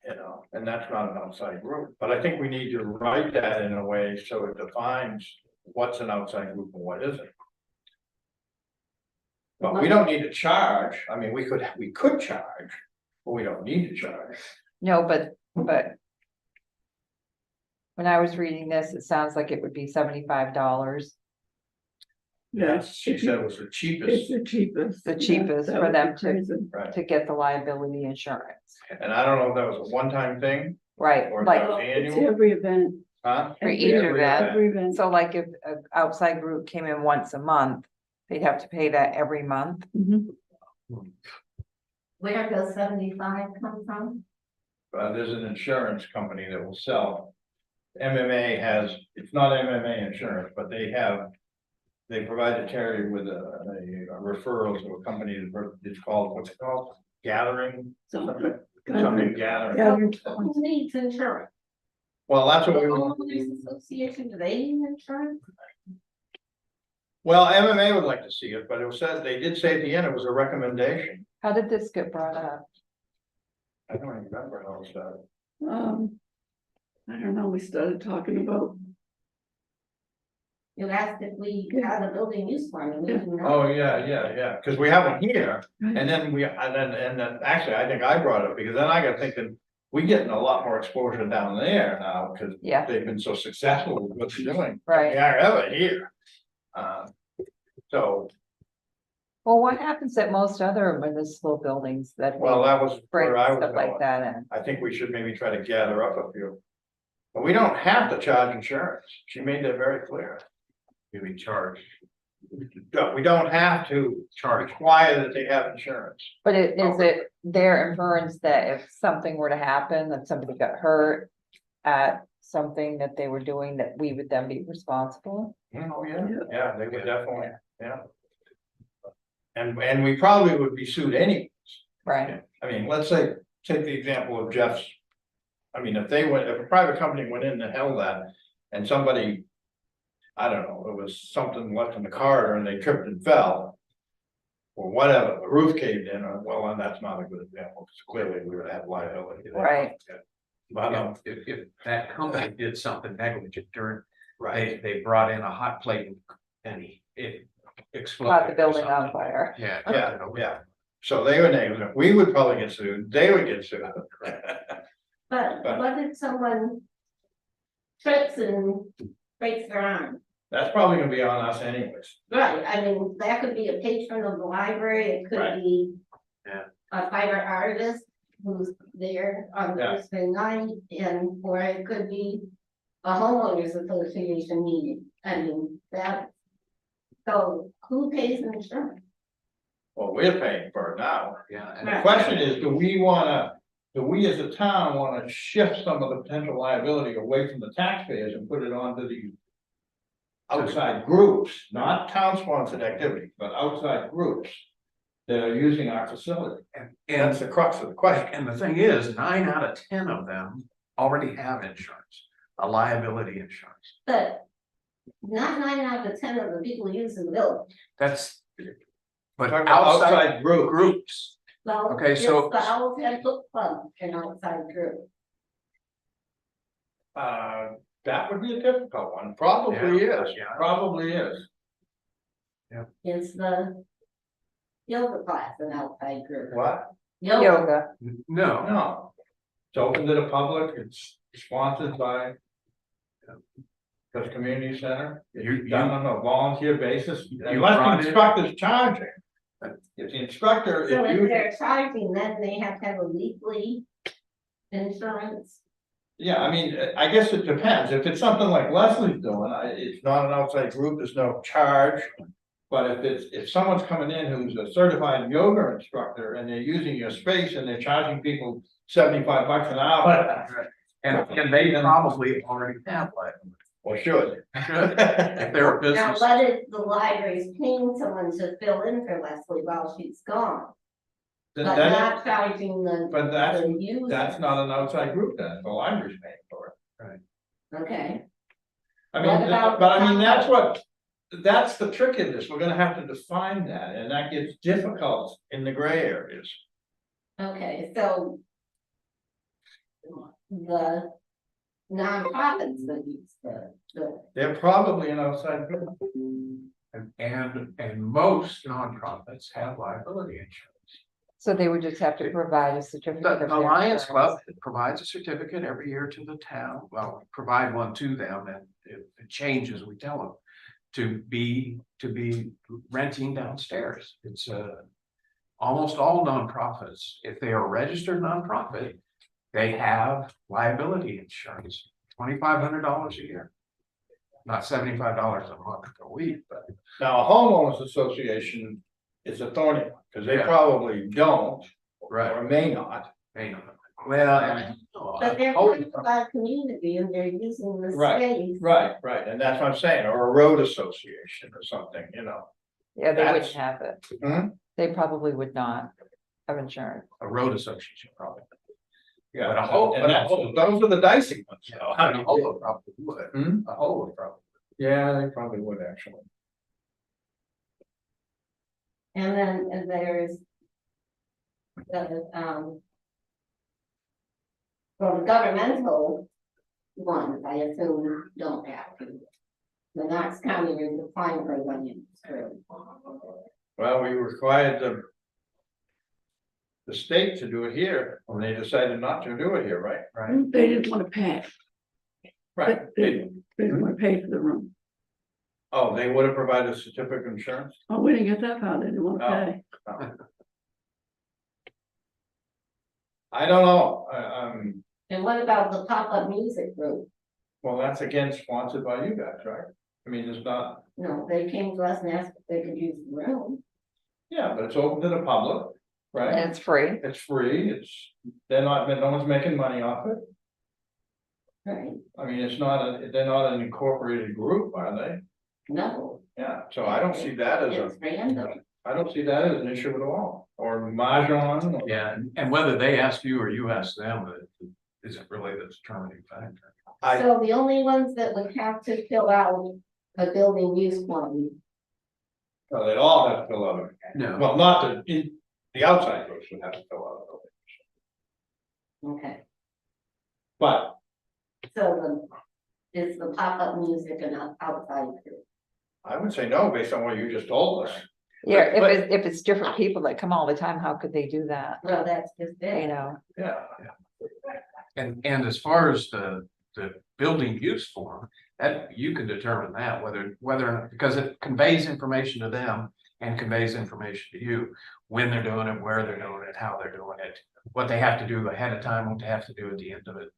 You know, and that's not an outside group, but I think we need to write that in a way so it defines what's an outside group and what isn't. But we don't need to charge, I mean, we could charge, but we don't need to charge. No, but. When I was reading this, it sounds like it would be $75, Yes, she said it was the It's cheapest, the cheapest. the cheapest That for would be them to, crazy. right, to get the liability insurance. and I don't know if that was a one-time thing, Right, or if like that was It's annual, every event. huh? for every each every event. Every event. So like if an outside group came in once a month, they'd have to pay that every month. Mhm. Where does 75 come from? There's an insurance company that will sell. MMA has, it's not MMA insurance, but they provide Terry with a referral to a company that it's called, what's it called? Gathering, something gathering. Gathering. Who needs insurance? Well, that's what The we, homeowners association, do they need insurance? well, MMA would like to see it, but it was said, they did say at the end, it was a recommendation. How did this get brought up? I don't even remember how it started. I don't know, we started talking about, You asked if we had a building use for me. we didn't know. Oh, yeah, because we have one here, and then actually, I think I brought it up, because then I got thinking, we're getting a lot more exposure down there now, because Yeah, they've been so successful with what they're doing. right. They are ever here. So, Well, what happens at most other municipal buildings that well, they that was bring where I was stuff like going. that in? I think we should maybe try to gather up a few. But we don't have to charge insurance. She made that very clear. You mean charge, We don't have to charge. require that they have insurance. But is it their inference that if something were to happen, that somebody got hurt at something that they were doing, that we would then be responsible? Oh, yeah, they would definitely, yeah. And we probably would be sued anyways. Right, I mean, let's say, take the example of Jeff's. I mean, if a private company went in and held that, and somebody. I don't know, it was something left in the corridor and they tripped and fell. Or whatever, the roof caved in, or well, and that's not a good example, because clearly we would have liability. Right. But, If that company did something negligent during, right, they brought in a hot plate and it exploded. caught the or building on something. fire. Yeah. yeah. So they were negligent, we would probably get sued, they would get sued. But what if someone trips and breaks their arm? That's probably gonna be on us anyways. Right, I mean, that could be a patron of the library, it could Right. be. Yeah. A fiber artist who's there on Yeah. Thursday night, or it could be a homeowners association meeting, I mean, that. So who pays insurance? Well, we're paying for it now. Yeah. And the question is, do we as a town wanna shift some of the potential liability away from the taxpayers and put it onto the outside groups, not town-sponsored activities, but outside groups that are using our facility? And That's the crux of the question. And the thing is, 9 out of 10 of them already have insurance, a liability insurance. But not 9 out of 10 of the people using the building. That's. But Talking about outside group. groups, Well, Okay, it's so- the Owls and Book Club, an outside group. That would be a difficult one, probably Yeah, is, yeah. probably is. It's the yoga class, an outside group. What? Yoga. No, No. It's open to the public, it's sponsored by. The community center, it's done on a volunteer basis, unless run the it? instructor's charging. If the instructor, So if if you, they're charging, then they have to have a weekly insurance. yeah, I mean, I guess it depends, if it's something like Leslie's doing, it's not an outside group, there's no charge. But if someone's coming in who's a certified yoga instructor and they're using your space and they're charging people $75 an hour. and they probably already have liability. Or should. If they're a Now, business, what if the library's paying someone to fill in for Leslie while she's gone, Then but that- not charging the, But that's, the user? that's not an outside group then, the library's paying for it. Okay, I What mean, about but I mean, the- that's the trick in this, we're gonna have to define that, and that gets difficult in the gray areas. okay, so. The nonprofits that use the, They're probably an outside group. and most nonprofits have liability insurance. So they would just have to provide a certificate. The of their Lions insurance. Club provides a certificate every year to the town, well, provide one to them, and if it changes, we tell them. To be renting downstairs, it's almost all nonprofits, if they are a registered nonprofit. They have liability insurance, $2,500 a year. Not $75 a month a week, but. Now, a homeowners association is a thorny one, because they Yeah. probably don't, Right. or may not. May not. Well. but they're oh, part of our community and they're using the Right, space. Right, and that's what I'm saying, or a road association or something, you know. Yeah, they wouldn't That's- have it. Hmm? They probably would not have insurance. A road association probably. Yeah, But a whole- and those are the dicey ones, So, though. I mean, a whole probably would. Hmm? A whole probably. Yeah, they probably would actually. And then and there's. The, well, the governmental ones, I assume, don't have to. The Knox County is the primary one in through. Well, we required the state to do it here, and they decided not to do it here, right? Right. They didn't want to pay, Right. they didn't want to pay for the room. Oh, they would have provided a certificate of insurance? Oh, we didn't get that far, they didn't want to Oh. pay. No. I don't know, And what about the pop-up music group? well, that's again sponsored by you guys, right? I mean, it's not, No, they came to us and asked if they could use the room. yeah, but it's open to the public, And right? it's free. It's free, no one's making money off it. Right, I mean, they're not an incorporated group, are they? no, Yeah, so I don't see that as it's random. I don't see that as an issue at all, or mahjong. or- Yeah, and whether they ask you or you ask them, isn't really the determining factor. I- So the only ones that would have to fill out a building use form. So they'd all have to fill out, No. well, not the outside groups would have to fill out. Okay, But so is the pop-up music an outside group? I would say no, based on what you just told us. Yeah, But- if it's different people that come all the time, how could they do that? Well, that's just You it. know, Yeah, And as far as the building use form, that you can determine that whether, because it conveys information to them and conveys information to you. When they're doing it, where they're doing it, how they're doing it, what they have to do ahead of time, what they have to do at the end of it.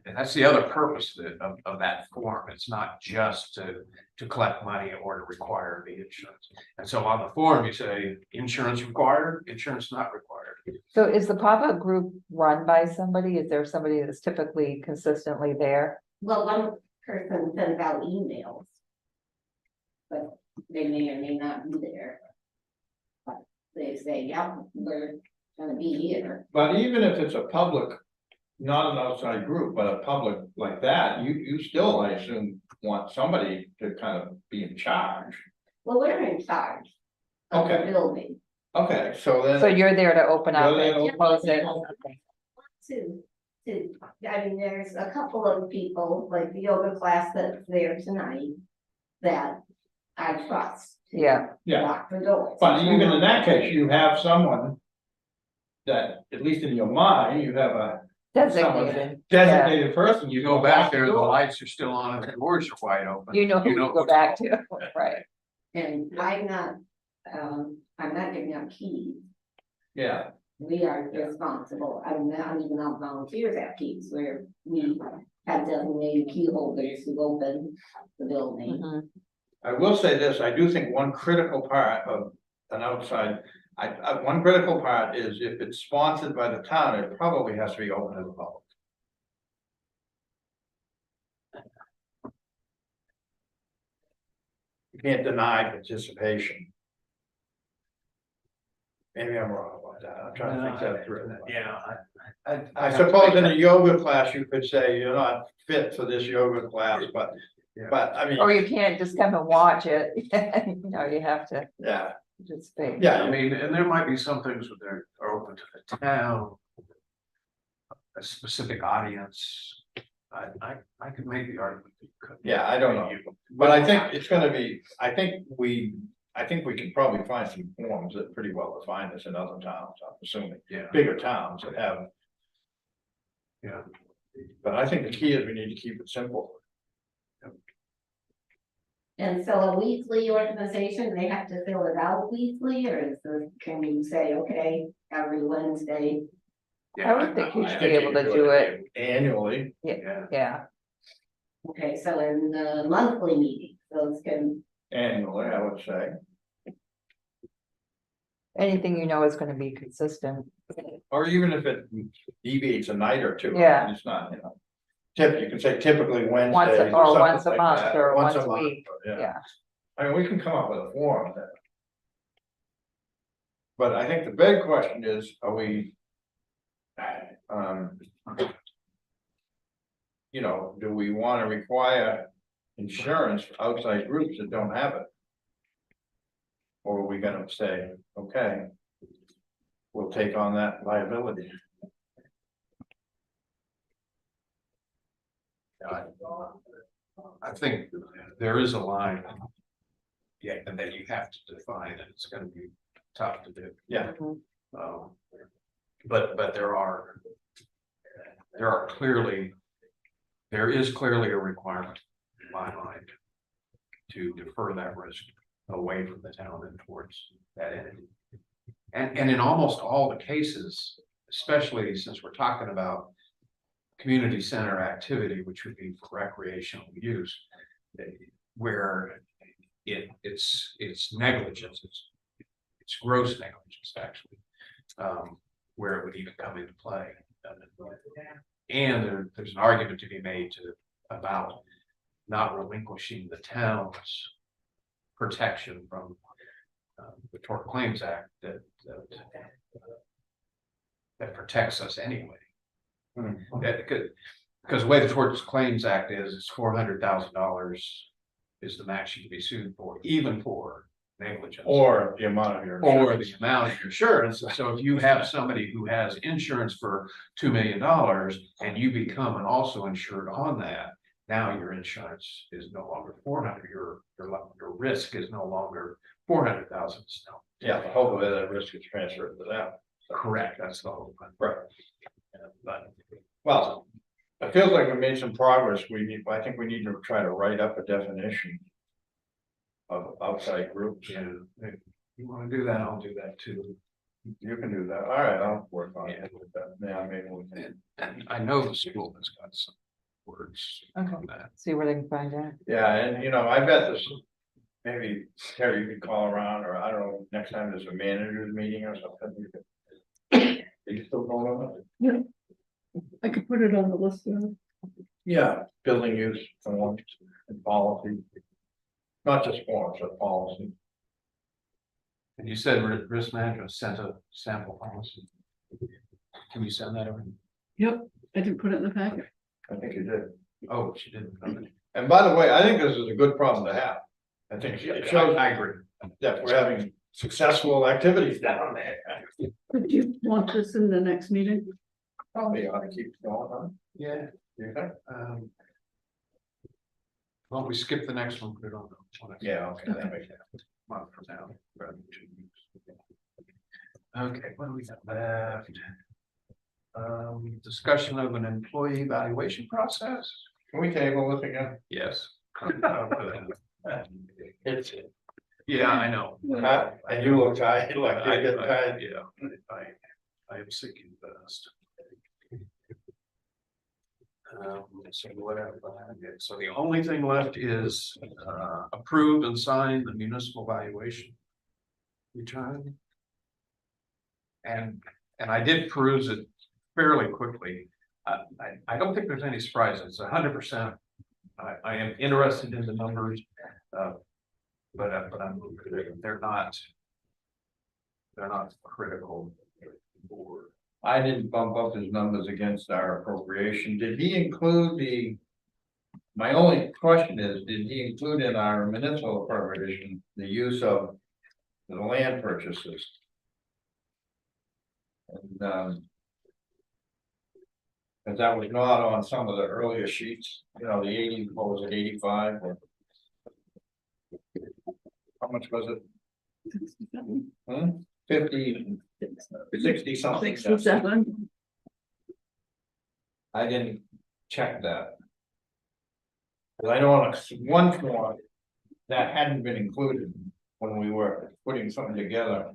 And that's the other purpose of that form. It's not just to collect money or to require the insurance. And so on the form, you say insurance required, insurance not required. so is the pop-up group run by somebody? Is there somebody that's typically consistently there? Well, one person sends out emails. But they may or may not be there. But they say, yeah, we're gonna be here. but even if it's a public, not an outside group, but a public like that, you still, I assume, want somebody to kind of be in charge. Well, we're in charge of the Okay. building. Okay, so So then, you're there to open up You're there to and close it? Okay. I mean, there's a couple of people, like the yoga class that's there tonight, that I trust. to Yeah. Yeah. Lock the doors. But even in that case, you have someone that, at least in your mind, you have a Designated. designated person. You go back there, the lights are still on and the doors are wide open. You know who You to know go what back to, right? And I'm not giving out keys. Yeah, We are responsible, I'm even out volunteers have keys where we have designated key holders who open the building. Mhm. I will say this, I do think one critical part of an outside, one critical part is if it's sponsored by the town, it probably has to be open to the public. You can't deny participation. Maybe I'm wrong about that, I'm trying to think that through. Yeah. I suppose in a yoga class, you could say you're not fit for this yoga class, but I Or mean, you can't just come and watch it, no, you have to yeah, participate. yeah, I mean, and there might be some things that are open to the town. A specific audience, I could make the argument. that you could. yeah, I don't know. But I think it's gonna be, I think we can probably find some forms that pretty well define this in other towns, I'm assuming, Yeah, bigger towns that have. yeah. But I think the key is we need to keep it simple. And so a weekly organization, they have to fill it out weekly, or can you say, okay, every Wednesday? I would think you I should think be able to do it, annually. Yeah. yeah, Okay, so in the monthly meeting, those can, Annually, I would say, anything you know is gonna be consistent. or even if it deviates a night or two. Yeah. It's not, you know. You can say typically Once, Wednesdays. or something once a like month, that, or once a month, week, Yeah, yeah. I mean, we can come up with a form that. But I think the big question is, are we? You know, do we want to require insurance for outside groups that don't have it? Or are we gonna say, okay, we'll take on that liability? I think there is a line. Yeah, and that you have to define, and it's gonna be tough to do. Yeah. Um, But there is clearly a requirement in my mind. To defer that risk away from the town and towards that entity. And in almost all the cases, especially since we're talking about. Community center activity, which would be for recreational use. Where it's negligence, it's gross negligence, actually. Where it would even come into play. And there's an argument to be made about not relinquishing the town's protection from the Tort Claims Act that protects us anyway. Because the way the Tort Claims Act is, it's $400,000 is the max you can be sued for, even for negligence. Or the amount of your. Or the amount of your insurance. So if you have somebody who has insurance for $2 million and you become an also insured on that, now your insurance is no longer 400, your risk is no longer 400,000. Yeah, hopefully that risk is transferred to them. Correct, that's the whole point. Right. But Well, it feels like we made some progress. I think we need to try to write up a definition. Of outside groups. yeah, if you want to do that, I'll do that too. You can do that. All right, I'll work on it with that. Yeah, maybe we can. And I know the school has got some words Okay. on that. See where they can find out. Yeah, and you know, I bet this, maybe Terry, you could call around, or I don't know, next time there's a managers meeting or something. You could. Are you still going on? Yeah. I could put it on the list. Yeah, building use forms and policy. Not just forms, but policy. And you said risk management sent a sample policy. Can you send that over? Yep, I didn't put it in the packet. I think you did. Oh, she didn't. And by the way, I think this is a good problem to have. I think it shows I agree. that we're having successful activities down there. Did you want this in the next meeting? Probably ought to keep going on. Yeah. You think? Well, we skip the next one, put it on the. Yeah, okay, that makes sense. Month from now. rather than 2 weeks. Okay, what do we got left? Discussion of an employee evaluation process? Can we table this again? Yes. It's, Yeah, I know. and you look tired, like I, you're getting tired. yeah, I am sinking fast. So whatever, so the only thing left is, approve and sign the municipal valuation. Return. And I did peruse it fairly quickly. I don't think there's any surprises, 100%. I am interested in the numbers, but I'm, they're not critical. I didn't bump up his numbers against our appropriation. Did he include the? My only question is, did he include in our municipal appropriation the use of the land purchases? And, cause that was not on some of the earlier sheets, you know, the 80, what was it, 85 or? How much was it? 50, 60 something. 67. I didn't check that. Cause I know on one form that hadn't been included when we were putting something together.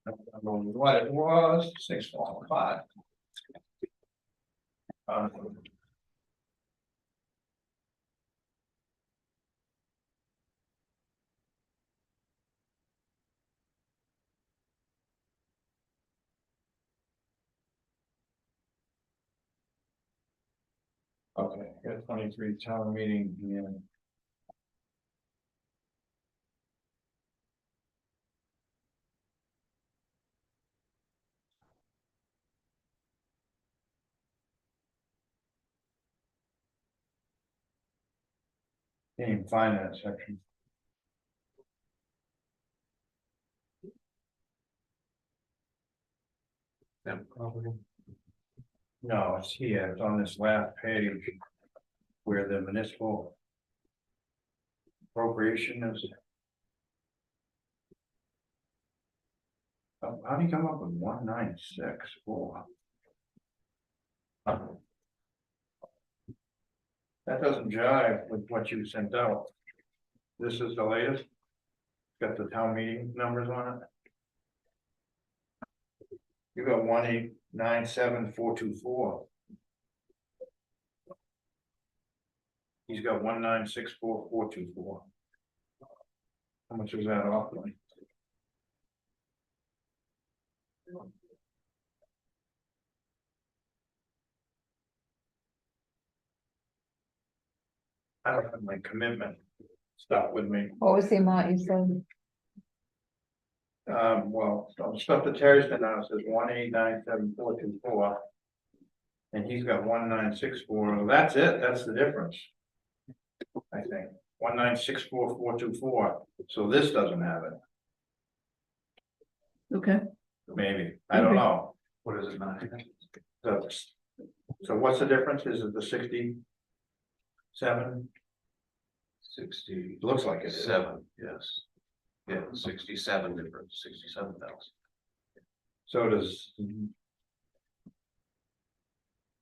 I don't know what it was, 615. Okay, got 23 town meeting and. Can't even find that section. No, it's here, it's on this last page. Where the municipal. Appropriation is. How do you come up with 1964? That doesn't jive with what you sent out. This is the latest. Got the town meeting numbers on it. You got 1897424. He's got 1964424. How much is that off? I don't have my commitment stuff with me. What was the amount you said? Well, so stuff that Terry's been out says 1897424. And he's got 1964. That's it. That's the difference. I think 1964424. So this doesn't have it. Okay, Maybe. I don't know. What is it not? So what's the difference? Is it the 67? 67, Looks like it is. yes. Yeah, 67 different, 67,000. So does.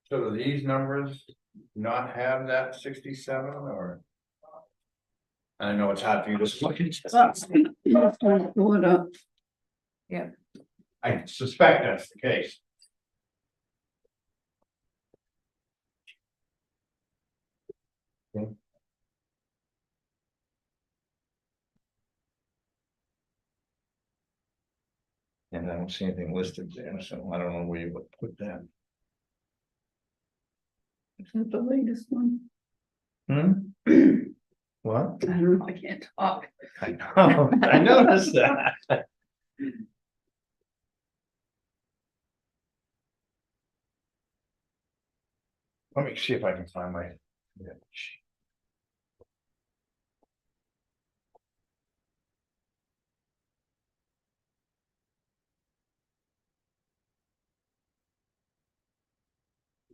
So do these numbers not have that 67 or? I know it's hard for you to look at. let's pull it up. I suspect that's the case. And I don't see anything listed there, so I don't know where you would put that. Is that the latest one? What? I don't know, I can't talk. I know, I noticed that. Let me see if I can find my.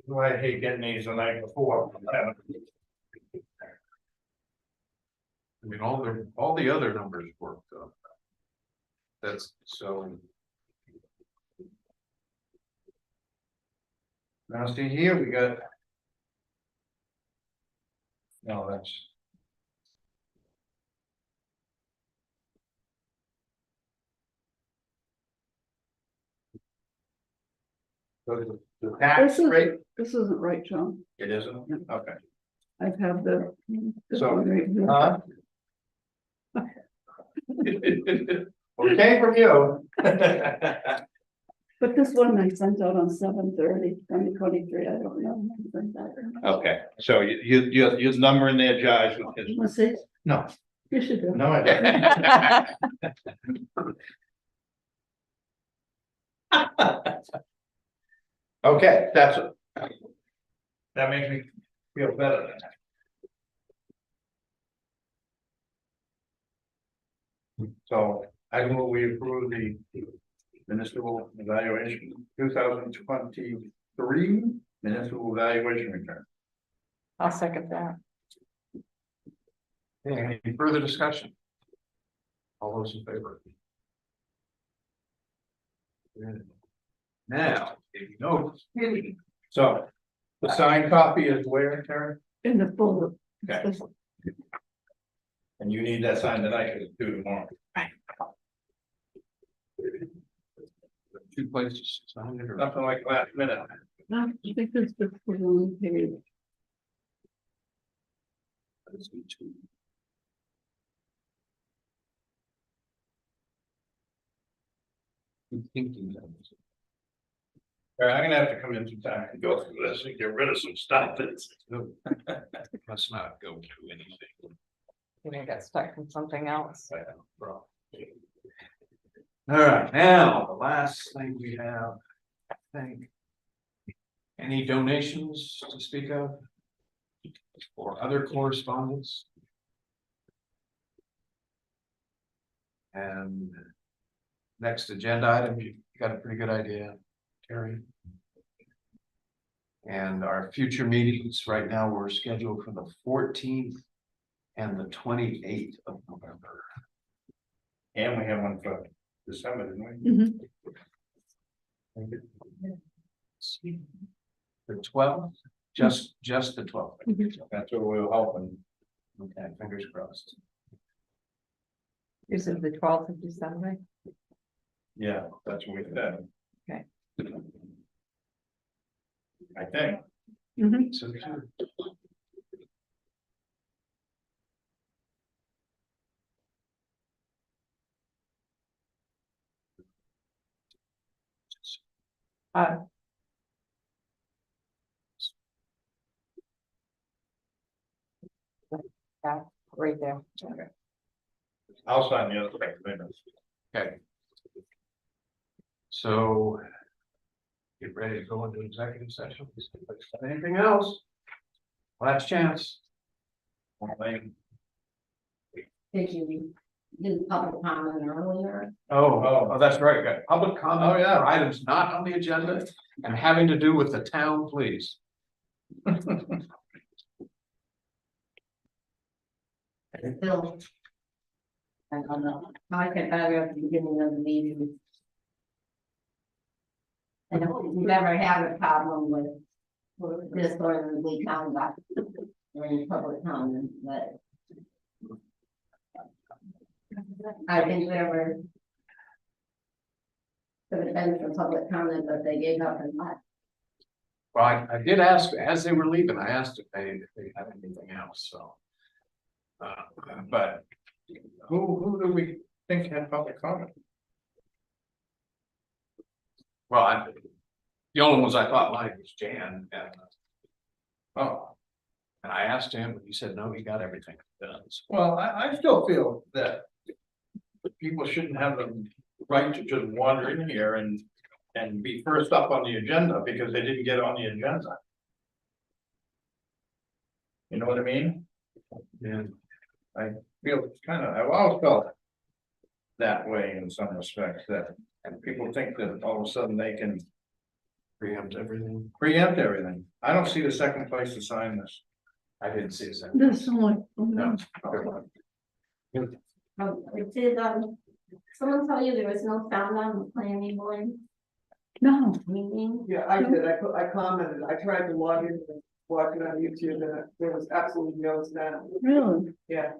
Why I hate getting these the night before. I mean, all the other numbers worked up. That's so. Now see here, we got. No, that's. So the tax This is- rate, This isn't right, John. it isn't, okay. I have the. this So, one right here. Huh? Well, it came from you. But this one I sent out on 7/30/2023. I don't know. who sent that or not. Okay, so you're numbering their jives with his, You wanna see? no, You should do. no, I don't. Okay, that's it. That makes me feel better. So I will we approve the municipal evaluation 2023 municipal evaluation return. I'll second that. Any further discussion? All those in favor? Good. Now, if you know. So the signed copy is where, Terry? In the folder. Okay. And you need that signed tonight, because it's due tomorrow. Two places. Sign it or- Nothing like last minute. No, I think this is the one page. Let's do two. I'm thinking that was- All right, I'm gonna have to come in sometime and go through this and get rid of some stuff that's. Let's not go to anything. You may get stuck in something else. All right, now, the last thing we have, I think. Any donations to speak of? Or other correspondence? And next agenda item, you got a pretty good idea, Terry. And our future meetings, right now, we're scheduled for the 14th and the 28th of November. And we have one for December, didn't we? The 12th, just the 12th. That's what we were hoping. Okay, fingers crossed. This is the 12th of December. Yeah, that's what we said. Okay. I think. Mhm. So, Uh. Yeah, right there. Okay. I'll sign the other thing. okay. So. Get ready to go into executive session. Anything else? Last chance. Did you do public comment earlier? Oh, that's right. Got public comment. Oh, yeah. for items not on the agenda and having to do with the town, please. Bill. I don't know, I can better at the beginning of the meeting. I don't, we've never had a problem with this or the week conduct during public comment, but. I think there were. Could have been some public comment, but they gave up and left. Well, I did ask, as they were leaving, I asked if they had anything else, so. But Who do we think had public comment? well, the only ones I thought like was Jan, and Oh, I asked him, and he said, no, he got everything done. So, well, I still feel that. People shouldn't have the right to just wander in here and be first up on the agenda because they didn't get on the agenda. You know what I mean? And I feel it's I've always felt. That way in some respects, that, and people think that all of a sudden they can preempt everything. preempt everything. I don't see the second place to sign this. I didn't see his. This one. No. Did, someone tell you there was no sound on the planning board No, meeting? Yeah, I did, I commented, I tried to log in and watch it on YouTube, and there was absolutely no sound, really? yeah.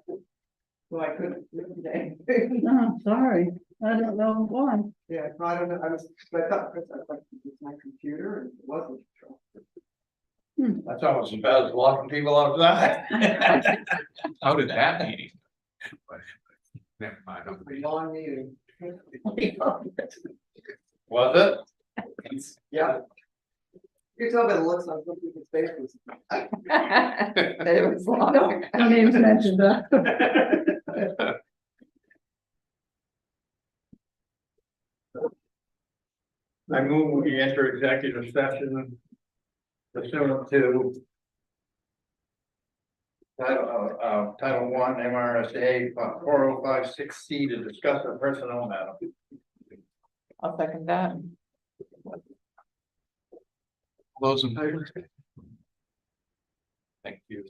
So I couldn't listen to anything, No, I'm sorry. I don't know why. yeah, no, I don't know, I was, but I thought, first I was like, it's my computer, and it wasn't. That's almost as bad as locking people outside. How did that meeting? Never mind. It was a long meeting. Was it? Yeah. You can tell by the looks on some people's faces. It was long. Don't even mention that. I move we enter executive session pursuant to Title 1 MRSA 4056C to discuss a personnel matter. I'll second that. Those in favor? Thank you.